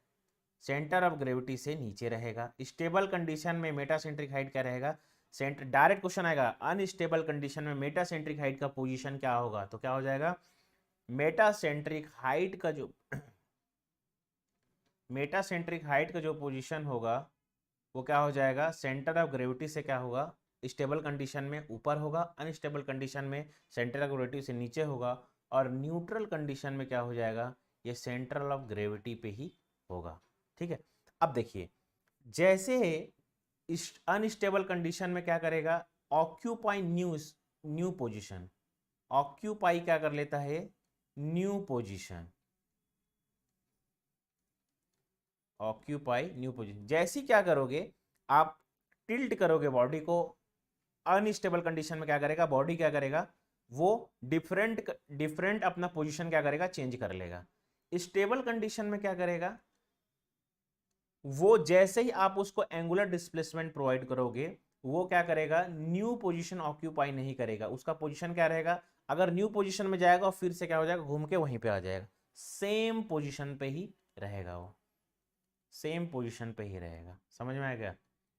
सेंटर ऑफ ग्रेविटी से नीचे रहेगा। स्टेबल कंडीशन में मेटासेंट्रिक हाइट क्या रहेगा, सेंटर, डायरेक्ट क्वेश्चन आएगा, अनस्टेबल कंडीशन में मेटासेंट्रिक हाइट का पोजीशन क्या होगा, तो क्या हो जाएगा, मेटासेंट्रिक हाइट का जो मेटासेंट्रिक हाइट का जो पोजीशन होगा वो क्या हो जाएगा, सेंटर ऑफ ग्रेविटी से क्या होगा, स्टेबल कंडीशन में ऊपर होगा, अनस्टेबल कंडीशन में सेंटर ऑफ ग्रेविटी से नीचे होगा, और न्यूट्रल कंडीशन में क्या हो जाएगा, ये सेंट्रल ऑफ ग्रेविटी पे ही होगा, ठीक है। अब देखिए, जैसे इस अनस्टेबल कंडीशन में क्या करेगा, ऑक्यूपाई न्यू पोजीशन, ऑक्यूपाई क्या कर लेता है, new position, occupy new position. जैसी क्या करोगे, आप टिल्ट करोगे बॉडी को, अनस्टेबल कंडीशन में क्या करेगा, बॉडी क्या करेगा, वो डिफरेंट अपना पोजीशन क्या करेगा, चेंज कर लेगा। स्टेबल कंडीशन में क्या करेगा, वो जैसे ही आप उसको एंगुलर डिस्प्लेसमेंट प्रोवाइड करोगे, वो क्या करेगा, न्यू पोजीशन ऑक्यूपाई नहीं करेगा। उसका पोजीशन क्या रहेगा, अगर न्यू पोजीशन में जाएगा और फिर से क्या हो जाएगा, घूम के वहीं पे आ जाएगा, सेम पोजीशन पे ही रहेगा, वो सेम पोजीशन पे ही रहेगा। समझ में आएगा।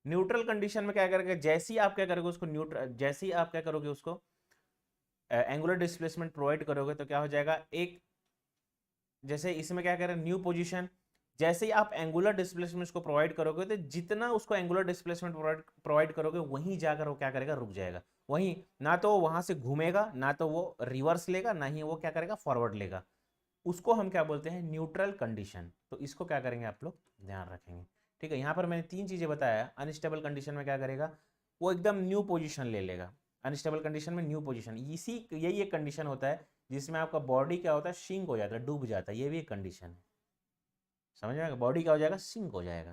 न्यूट्रल कंडीशन में क्या करेगा, जैसे ही आप क्या करोगे उसको न्यूट्रल, जैसे ही आप क्या करोगे उसको एंगुलर डिस्प्लेसमेंट प्रोवाइड करोगे तो क्या हो जाएगा, एक, जैसे इसमें क्या करें, न्यू पोजीशन, जैसे ही आप एंगुलर डिस्प्लेसमेंट को प्रोवाइड करोगे तो जितना उसको एंगुलर डिस्प्लेसमेंट प्रोवाइड करोगे वहीं जाकर वो क्या करेगा, रुक जाएगा वहीं, ना तो वो वहां से घूमेगा, ना तो वो रिवर्स लेगा, ना ही वो क्या करेगा, फॉरवर्ड लेगा। उसको हम क्या बोलते हैं, न्यूट्रल कंडीशन। तो इसको क्या करेंगे आप लोग, ध्यान रखेंगे, ठीक है। यहाँ पर मैंने 3 चीजें बताया। अनस्टेबल कंडीशन में क्या करेगा, वो एकदम न्यू पोजीशन ले लेगा, अनस्टेबल कंडीशन में न्यू पोजीशन, इसी यही एक कंडीशन होता है जिसमें आपका बॉडी क्या होता है, सिंक हो जाता है, डूब जाता है, ये भी एक कंडीशन है। समझ में आएगा, बॉडी क्या हो जाएगा, सिंक हो जाएगा,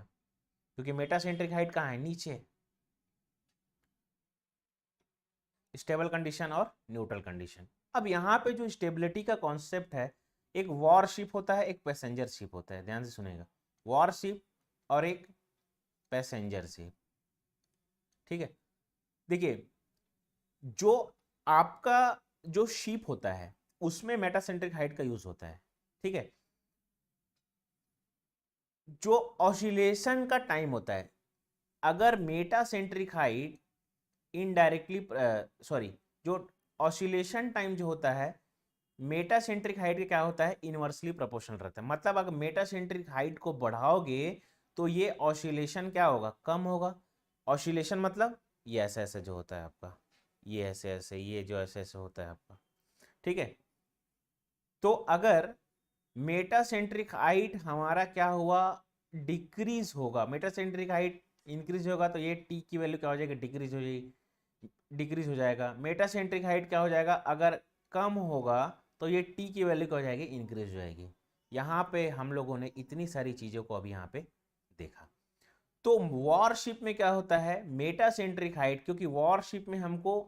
क्योंकि मेटासेंट्रिक हाइट कहाँ है, नीचे। स्टेबल कंडीशन और न्यूट्रल कंडीशन। अब यहाँ पे जो स्टेबिलिटी का कॉन्सेप्ट है, एक वॉरशिप होता है, एक पैसेंजर शिप होता है, ध्यान से सुनेगा, वॉरशिप और एक पैसेंजर शिप, ठीक है। देखिए, जो आपका जो शिप होता है उसमें मेटासेंट्रिक हाइट का यूज होता है, ठीक है। जो ऑसिलेशन का टाइम होता है, अगर मेटासेंट्रिक हाइट इनडायरेक्टली, सॉरी, जो ऑसिलेशन टाइम जो होता है मेटासेंट्रिक हाइट का क्या होता है, इनवर्सली प्रोपोर्शनल रहता है। मतलब अगर मेटासेंट्रिक हाइट को बढ़ाओगे तो ये ऑसिलेशन क्या होगा, कम होगा। ऑसिलेशन मतलब ये ऐसे ऐसे जो होता है आपका, ये ऐसे ऐसे, ये जो ऐसे ऐसे होता है आपका, ठीक है। तो अगर मेटासेंट्रिक हाइट हमारा क्या हुआ, डिक्रीज होगा, मेटासेंट्रिक हाइट इंक्रीज होगा तो ये टी की वैल्यू क्या हो जाएगी, डिक्रीज हो जाएगी, डिक्रीज हो जाएगा। मेटासेंट्रिक हाइट क्या हो जाएगा, अगर कम होगा तो ये टी की वैल्यू क्या हो जाएगी, इंक्रीज हो जाएगी। यहाँ पे हम लोगों ने इतनी सारी चीजों को अभी यहाँ पे देखा। तो वॉरशिप में क्या होता है, मेटासेंट्रिक हाइट, क्योंकि वॉरशिप में हमको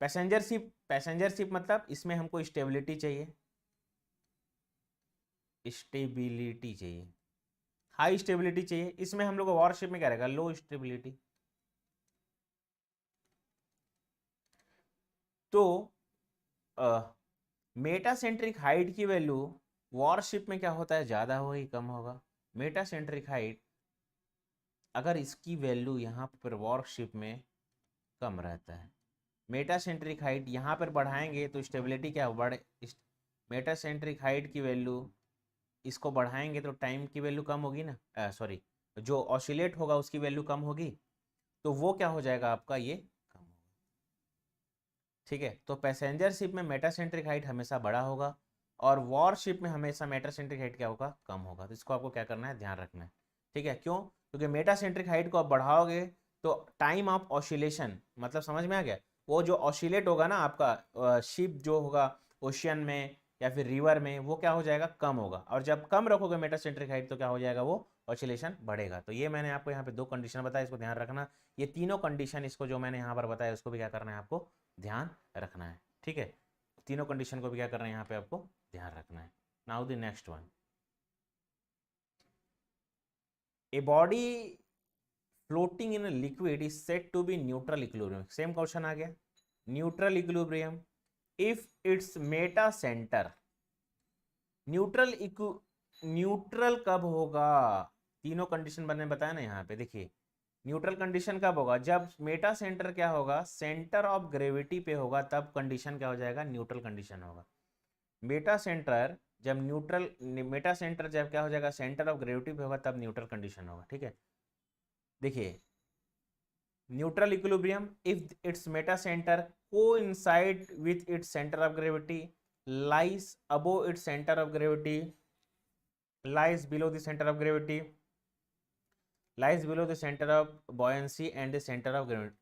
पैसेंजर शिप मतलब इसमें हमको स्टेबिलिटी चाहिए, स्टेबिलिटी चाहिए, हाई स्टेबिलिटी चाहिए। इसमें हम लोग वॉरशिप में क्या रहेगा, लो स्टेबिलिटी। तो मेटासेंट्रिक हाइट की वैल्यू वॉरशिप में क्या होता है, ज़्यादा होगी कम होगा। मेटासेंट्रिक हाइट अगर इसकी वैल्यू यहाँ पर वॉरशिप में कम रहता है, मेटासेंट्रिक हाइट यहाँ पर बढ़ाएंगे तो स्टेबिलिटी क्या बढ़े, मेटासेंट्रिक हाइट की वैल्यू इसको बढ़ाएंगे तो टाइम की वैल्यू कम होगी ना, सॉरी, जो ऑसिलेट होगा उसकी वैल्यू कम होगी, तो वो क्या हो जाएगा आपका, ये कम होगा। ठीक है, तो पैसेंजर शिप में मेटासेंट्रिक हाइट हमेशा बड़ा होगा और वॉर शिप में हमेशा मेटासेंट्रिक हाइट क्या होगा, कम होगा। तो इसको आपको क्या करना है, ध्यान रखना है। ठीक है, क्यों? क्योंकि मेटासेंट्रिक हाइट को आप बढ़ाओगे तो टाइम ऑफ ऑसिलेशन, मतलब समझ में आ गया, वो जो ऑसिलेट होगा ना आपका शिप जो होगा ओशियन में या फिर रिवर में, वो क्या हो जाएगा, कम होगा। और जब कम रखोगे मेटासेंट्रिक हाइट तो क्या हो जाएगा, वो ऑसिलेशन बढ़ेगा। तो ये मैंने आपको यहाँ पे 2 कंडीशन बताया, इसको ध्यान रखना। ये तीनों कंडीशन, इसको जो मैंने यहाँ पर बताया उसको भी क्या करना है, आपको ध्यान रखना है। ठीक है, तीनों कंडीशन को भी क्या करना है यहाँ पे आपको ध्यान रखना है। Now the next one, a body floating in liquid is said to be neutral equilibrium. Same question आ गया, neutral equilibrium if its meta centre. Neutral कब होगा, तीनों कंडीशन मैंने बताया ना यहाँ पे। देखिए न्यूट्रल कंडीशन कब होगा, जब मेटा सेंटर क्या होगा, सेंटर ऑफ ग्रेविटी पे होगा, तब कंडीशन क्या हो जाएगा, न्यूट्रल कंडीशन होगा। मेटा सेंटर जब न्यूट्रल, मेटा सेंटर जब क्या हो जाएगा, सेंटर ऑफ ग्रेविटी पे होगा, तब न्यूट्रल कंडीशन होगा। ठीक है, देखिए neutral equilibrium if its meta centre coincide with its centre of gravity, lies above it's centre of gravity, lies below the center of gravity, lies below the center of buoyancy and the center of gravity।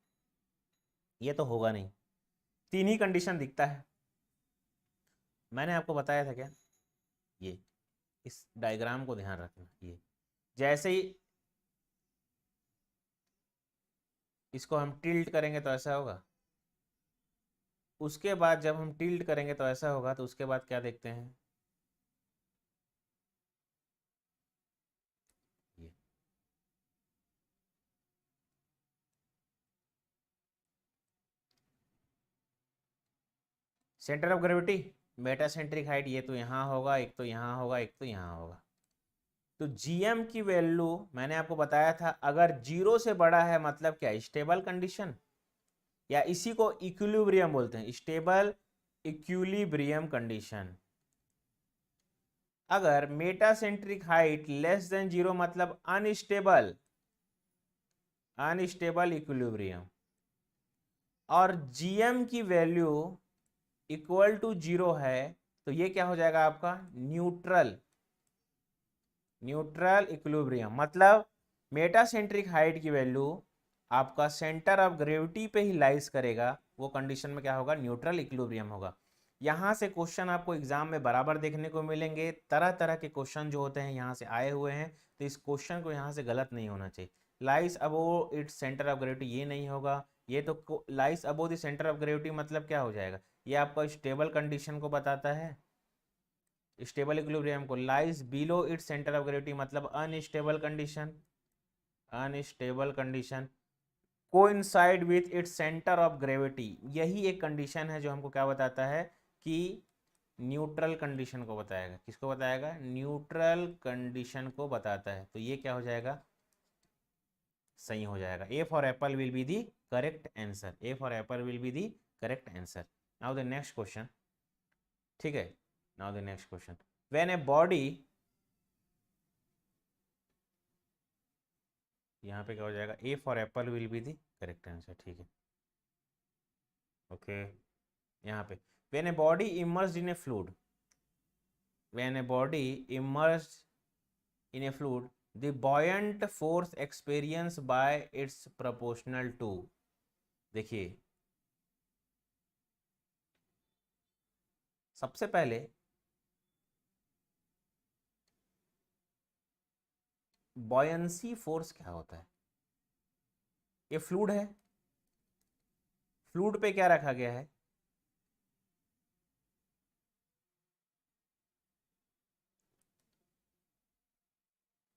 ये तो होगा नहीं, 3 ही condition दिखता है। मैंने आपको बताया था क्या, ये इस डायग्राम को ध्यान रखना। ये जैसे ही इसको हम टिल्ट करेंगे तो ऐसा होगा, उसके बाद जब हम टिल्ट करेंगे तो ऐसा होगा, तो उसके बाद क्या देखते हैं, ये centre of gravity, metacentric height, ये तो यहाँ होगा, एक तो यहाँ होगा, एक तो यहाँ होगा। तो जीएम की वैल्यू मैंने आपको बताया था, अगर 0 से बड़ा है मतलब क्या, स्टेबल कंडीशन, या इसी को इक्विलिब्रियम बोलते हैं, स्टेबल इक्विलिब्रियम कंडीशन। अगर मेटासेंट्रिक हाइट लेस देन 0 मतलब अनस्टेबल, अनस्टेबल इक्विलिब्रियम, और जीएम की वैल्यू इक्वल टू 0 है, तो ये क्या हो जाएगा आपका, न्यूट्रल, न्यूट्रल इक्विलिब्रियम। मतलब मेटासेंट्रिक हाइट की वैल्यू आपका सेंटर ऑफ ग्रेविटी पे ही लाइज करेगा, वो कंडीशन में क्या होगा, न्यूट्रल इक्विलिब्रियम होगा। यहाँ से क्वेश्चन आपको एग्जाम में बराबर देखने को मिलेंगे, तरह तरह के क्वेश्चन जो होते हैं यहाँ से आए हुए हैं, तो इस क्वेश्चन को यहाँ से गलत नहीं होना चाहिए। Lies above it's centre of gravity, ये नहीं होगा। ये तो lies above the centre of gravity मतलब क्या हो जाएगा, ये आपका स्टेबल कंडीशन को बताता है। स्टेबल इक्विलिब्रियम को lies below its centre of gravity मतलब unstable condition, unstable condition coincide with its centre of gravity, यही एक कंडीशन है जो हमको क्या बताता है कि न्यूट्रल कंडीशन को बताएगा। किसको बताएगा, न्यूट्रल कंडीशन को बताता है। तो ये क्या हो जाएगा, सही हो जाएगा। ए for apple will be the correct answer, A for apple will be the correct answer. Now the next question, ठीक है, now the next question, when a body, यहाँ पे क्या हो जाएगा, ए for apple will be the correct answer. ठीक है, okay, यहाँ पे when a body immersed in A fluid, when a body immersed in A fluid the buoyant force experience by it's proportional to. देखिए सबसे पहले बॉयंसी फोर्स क्या होता है, ये फ्लूइड है, फ्लूइड पे क्या रखा गया है,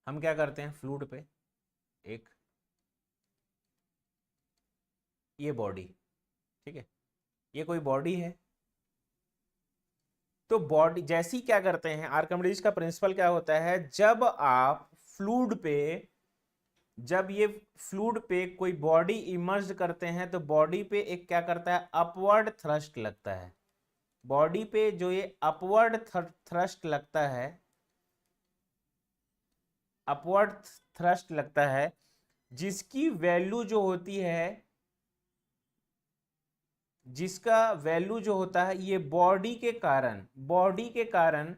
हम क्या करते हैं फ्लूइड पे, एक ये बॉडी, ठीक है, ये कोई बॉडी है, तो बॉडी जैसी क्या करते हैं, आर्किमिडीज का प्रिंसिपल क्या होता है, जब आप फ्लूइड पे, जब ये फ्लूइड पे कोई बॉडी इमर्ज करते हैं तो बॉडी पे एक क्या करता है, अपवर्ड थ्रस्ट लगता है। बॉडी पे जो ये अपवर्ड थ्रस्ट लगता है, अपवर्ड थ्रस्ट लगता है, जिसकी वैल्यू जो होती है, जिसका वैल्यू जो होता है ये बॉडी के कारण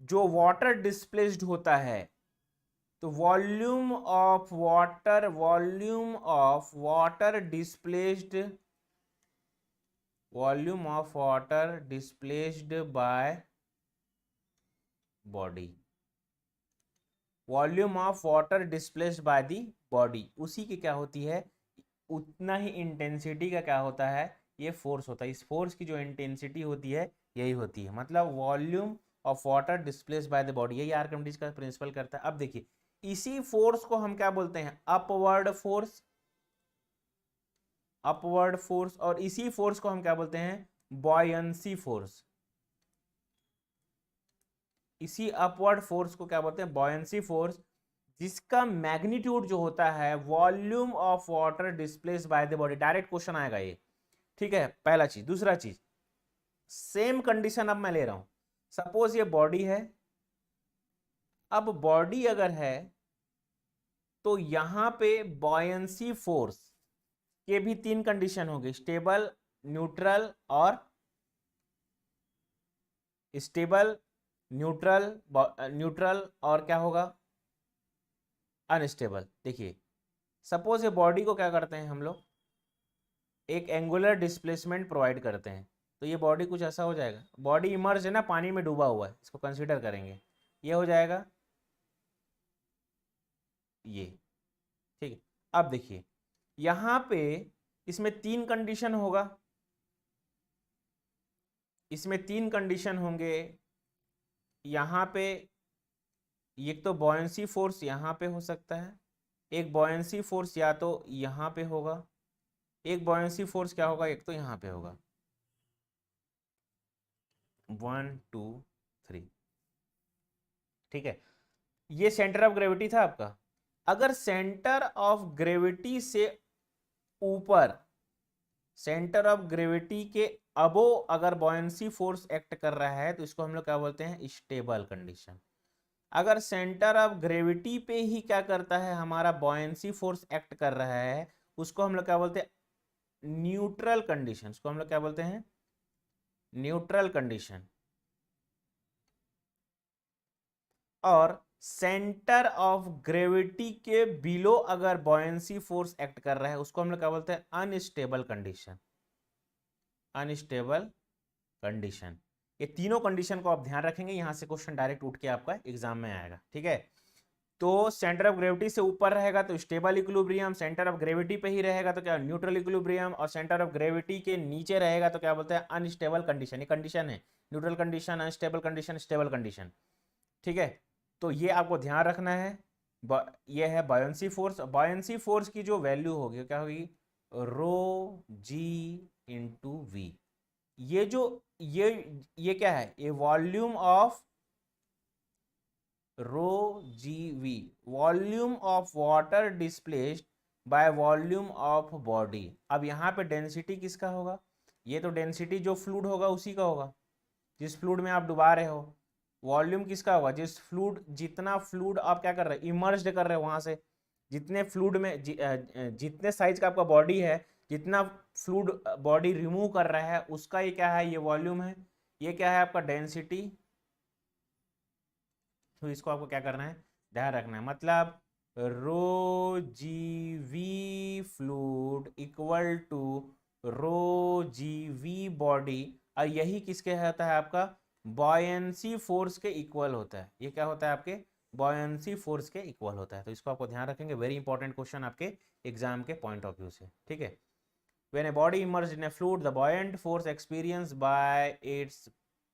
जो वाटर डिस्प्लेस्ड होता है, तो volume of water displaced by body, volume of water displaced by the body, उसी की क्या होती है, उतना ही इंटेंसिटी का क्या होता है, ये फोर्स होता है। इस फोर्स की जो इंटेंसिटी होती है यही होती है, मतलब volume of water displaced by the body, यही आर्किमिडीज का प्रिंसिपल करता है। अब देखिए इसी फोर्स को हम क्या बोलते हैं, अपवर्ड फोर्स, और इसी फोर्स को हम क्या बोलते हैं, बॉयंसी फोर्स। इसी अपवर्ड फोर्स को क्या बोलते हैं, बॉयंसी फोर्स, जिसका मैग्नीट्यूड जो होता है volume of water displace by the body. Direct question आएगा ये, ठीक है, पहला चीज। दूसरा चीज, सेम कंडीशन अब मैं ले रहा हूं, सपोज ये बॉडी है, अब बॉडी अगर है तो यहां पे बॉयंसी फोर्स के भी तीन कंडीशन होगी, स्टेबल, न्यूट्रल और न्यूट्रल और क्या होगा, अनस्टेबल। देखिए सपोज ये बॉडी को क्या करते हैं हम लोग, एक एंगुलर डिस्प्लेसमेंट प्रोवाइड करते हैं, तो ये बॉडी कुछ ऐसा हो जाएगा, बॉडी इमर्ज है ना, पानी में डूबा हुआ है, इसको कंसीडर करेंगे, ये हो जाएगा ये, ठीक है। अब देखिए यहां पे इसमें तीन कंडीशन होगा, इसमें तीन कंडीशन होंगे, यहां पे एक तो बॉयंसी फोर्स यहां पे हो सकता है, एक बॉयंसी फोर्स या तो यहां पे होगा, एक बॉयंसी फोर्स क्या होगा, एक तो यहां पे होगा, 1 2 3, ठीक है। ये सेंटर ऑफ ग्रेविटी था आपका। अगर सेंटर ऑफ ग्रेविटी से ऊपर, सेंटर ऑफ ग्रेविटी के अबो अगर बॉयंसी फोर्स एक्ट कर रहा है तो इसको हम लोग क्या बोलते हैं, स्टेबल कंडीशन। अगर सेंटर ऑफ ग्रेविटी पे ही क्या करता है, हमारा बॉयंसी फोर्स एक्ट कर रहा है, उसको हम लोग क्या बोलते हैं, न्यूट्रल कंडीशन। उसको हम लोग क्या बोलते हैं, न्यूट्रल कंडीशन। और सेंटर ऑफ ग्रेविटी के बिलो अगर बॉयंसी फोर्स एक्ट कर रहा है, उसको हम लोग क्या बोलते हैं, अनस्टेबल कंडीशन। Unstable condition. ये तीनों कंडीशन को आप ध्यान रखेंगे, यहां से क्वेश्चन डायरेक्ट उठ के आपका एग्जाम में आएगा, ठीक है। तो सेंटर ऑफ ग्रेविटी से ऊपर रहेगा तो stable equilibrium, centre of gravity पे ही रहेगा तो क्या, न्यूट्रल इक्विलिब्रियम, और सेंटर ऑफ ग्रेविटी के नीचे रहेगा तो क्या बोलते हैं, अनस्टेबल कंडीशन। ये कंडीशन है, neutral condition, unstable condition, stable condition, ठीक है। तो ये आपको ध्यान रखना है। ये है बायंसी फोर्स। बायंसी फोर्स की जो वैल्यू होगी क्या होगी, रो जी इंटू वी। ये जो ये क्या है, ये volume of rho ji V, volume of water displaced by volume of body. अब यहाँ पे डेंसिटी किसका होगा, ये तो डेंसिटी जो फ्लूइड होगा उसी का होगा, जिस फ्लूइड में आप डुबा रहे हो। वॉल्यूम किसका होगा, जिस फ्लूइड, जितना फ्लूइड आप क्या कर रहे हो, इमर्ज्ड कर रहे हो वहां से, जितने फ्लूइड में जितने साइज का आपका बॉडी है, जितना फ्लूइड बॉडी रिमूव कर रहा है, उसका ये क्या है, ये वॉल्यूम है। ये क्या है आपका, डेंसिटी। तो इसको आपको क्या करना है, ध्यान रखना है। मतलब rho ji v fluid equal to rho ji v body, और यही किसके होता है, आपका बॉयंसी फोर्स के इक्वल होता है। ये क्या होता है, आपके बॉयंसी फोर्स के इक्वल होता है। तो इसको आपको ध्यान रखेंगे, वेरी इंपॉर्टेंट क्वेश्चन आपके एग्जाम के पॉइंट ऑफ व्यू से, ठीक है। When a body immersed in a fluid, the buoyant force experienced by its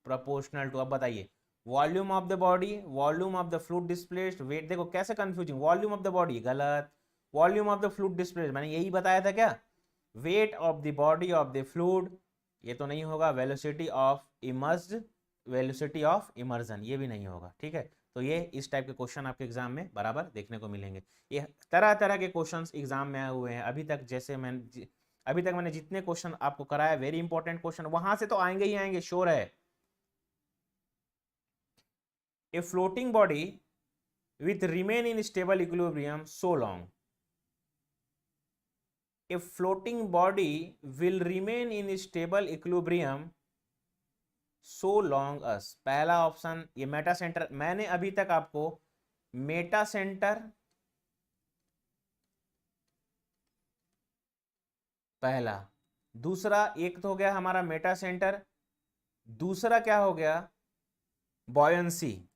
proportional to, अब बताइए, volume of the body, volume of the fluid displaced, weight. देखो कैसे confusing, volume of the body गलत, volume of the fluid displaced मैंने यही बताया था क्या, weight of the body of the fluid, ये तो नहीं होगा, velocity of immersed, velocity of immersion, ये भी नहीं होगा, ठीक है। तो ये इस टाइप के क्वेश्चन आपके एग्जाम में बराबर देखने को मिलेंगे। ये तरह तरह के क्वेश्चंस एग्जाम में आए हुए हैं अभी तक, जैसे अभी तक मैंने जितने क्वेश्चन आपको कराया, वेरी इंपॉर्टेंट क्वेश्चन, वहां से तो आएंगे ही आएंगे, श्योर है। A floating body with remain in stable equilibrium so long. A floating body will remain in stable equilibrium so long as, पहला ऑप्शन ये मेटा सेंटर, मैंने अभी तक आपको मेटा सेंटर पहला, दूसरा एक तो हो गया हमारा मेटा सेंटर, दूसरा क्या हो गया बॉयंसी।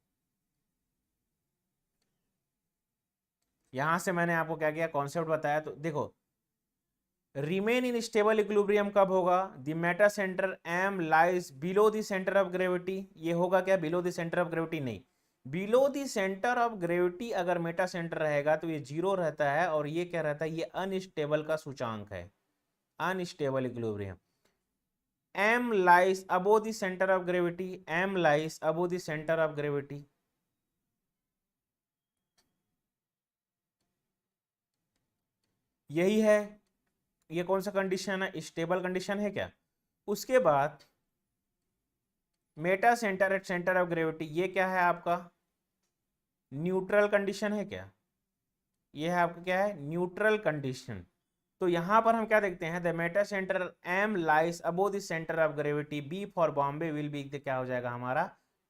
यहां से मैंने आपको क्या किया कॉन्सेप्ट बताया। तो देखो रिमेन इन स्टेबल इक्विलिब्रियम कब होगा, the Meta centre M lies below the centre of gravity. ये होगा क्या below the centre of gravity, नहीं, below the centre of gravity अगर मेटा सेंटर रहेगा तो ये जीरो रहता है, और ये क्या रहता है, ये अनस्टेबल का सूचांक है, unstable equilibrium. M lies above the centre of gravity, M lies above the centre of gravity, यही है। ये कौन सा कंडीशन है, स्टेबल कंडीशन है क्या। उसके बाद Meta centre at centre of gravity, ये क्या है आपका न्यूट्रल कंडीशन है क्या, ये है आपका क्या है न्यूट्रल कंडीशन। तो यहां पर हम क्या देखते हैं, the Meta centre M lies above the centre of gravity, B for Bombay will be, क्या हो जाएगा हमारा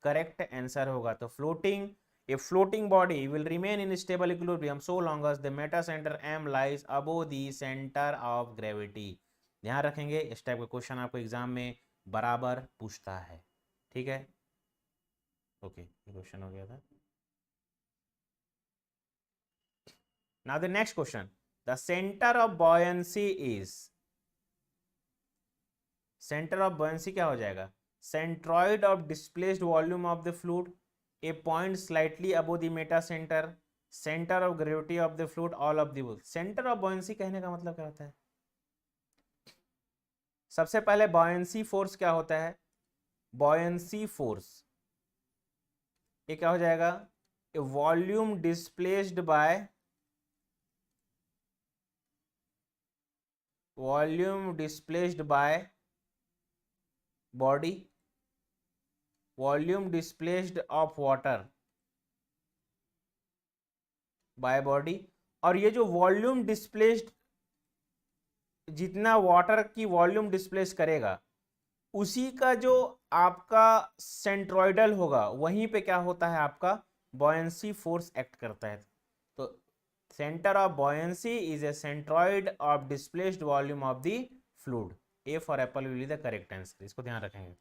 करेक्ट आंसर होगा। तो floating, a floating body will remain in stable equilibrium so long as the meta center m lies above the center of gravity। ध्यान रखेंगे इस type का क्वेश्चन आपको एग्जाम में बराबर पूछता है, ठीक है। ओके क्वेश्चन हो गया था। Now the next question, the centre of buoyancy is, centre of buoyancy क्या हो जाएगा, centroid of displaced volume of the fluid, a point slightly above the meta center, center of gravity of the fluid, all of the above। center of buoyancy कहने का मतलब क्या होता है, सबसे पहले buoyancy force क्या होता है, buoyancy force ये क्या हो जाएगा, a volume displaced by, volume displaced by body, volume displaced of water by body. और ये जो वॉल्यूम डिस्प्लेस्ड, जितना वाटर की वॉल्यूम डिस्प्लेस करेगा उसी का जो आपका सेंट्रॉइडल होगा वहीं पे क्या होता है आपका बॉयंसी फोर्स एक्ट करता है। तो centre of buoyancy is a centroid of displaced volume of the fluid. A for apple will be the correct answer, इसको ध्यान रखेंगे।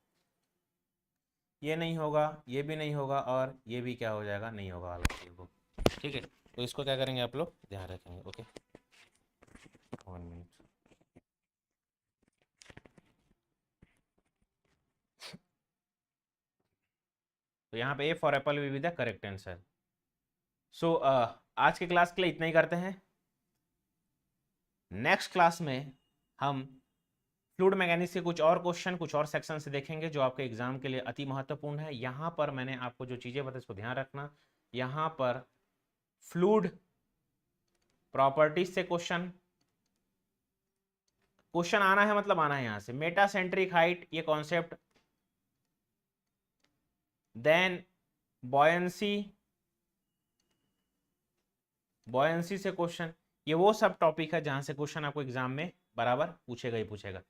ये नहीं होगा, ये भी नहीं होगा, और ये भी क्या हो जाएगा नहीं होगा, ठीक है। तो इसको क्या करेंगे आप लोग ध्यान रखेंगे। Okay 1 minute. तो यहाँ पे A for apple will be the correct answer. So आज के क्लास के लिए इतना ही करते हैं। नेक्स्ट क्लास में हम फ्लूइड मैकेनिक्स के कुछ और क्वेश्चन, कुछ और सेक्शन से देखेंगे जो आपके एग्जाम के लिए अति महत्वपूर्ण है। यहाँ पर मैंने आपको जो चीज़ें बताई इसको ध्यान रखना। यहाँ पर फ्लूइड प्रॉपर्टीज से क्वेश्चन आना है, मतलब आना है यहाँ से। मेटासेंट्रिक हाइट ये कॉन्सेप्ट, देन बॉयंसी से क्वेश्चन, ये वो सब टॉपिक है जहां से क्वेश्चन आपको एग्जाम में बराबर पूछेगा ही पूछेगा।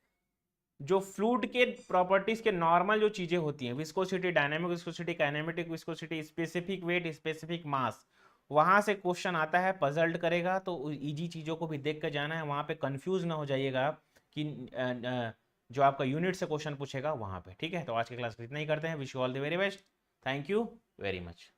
जो फ्लूइड के प्रॉपर्टीज के नॉर्मल जो चीजें होती हैं, viscosity, dynamic viscosity, kinematic viscosity, specific weight, specific mass, वहां से क्वेश्चन आता है, पजल्ड करेगा। तो इजी चीजों को भी देख कर जाना है, वहां पे कंफ्यूज ना हो जाइएगा कि जो आपका यूनिट से क्वेश्चन पूछेगा वहां पे, ठीक है। तो आज के क्लास में इतना ही करते हैं। Wish you all the very best, thank you very much.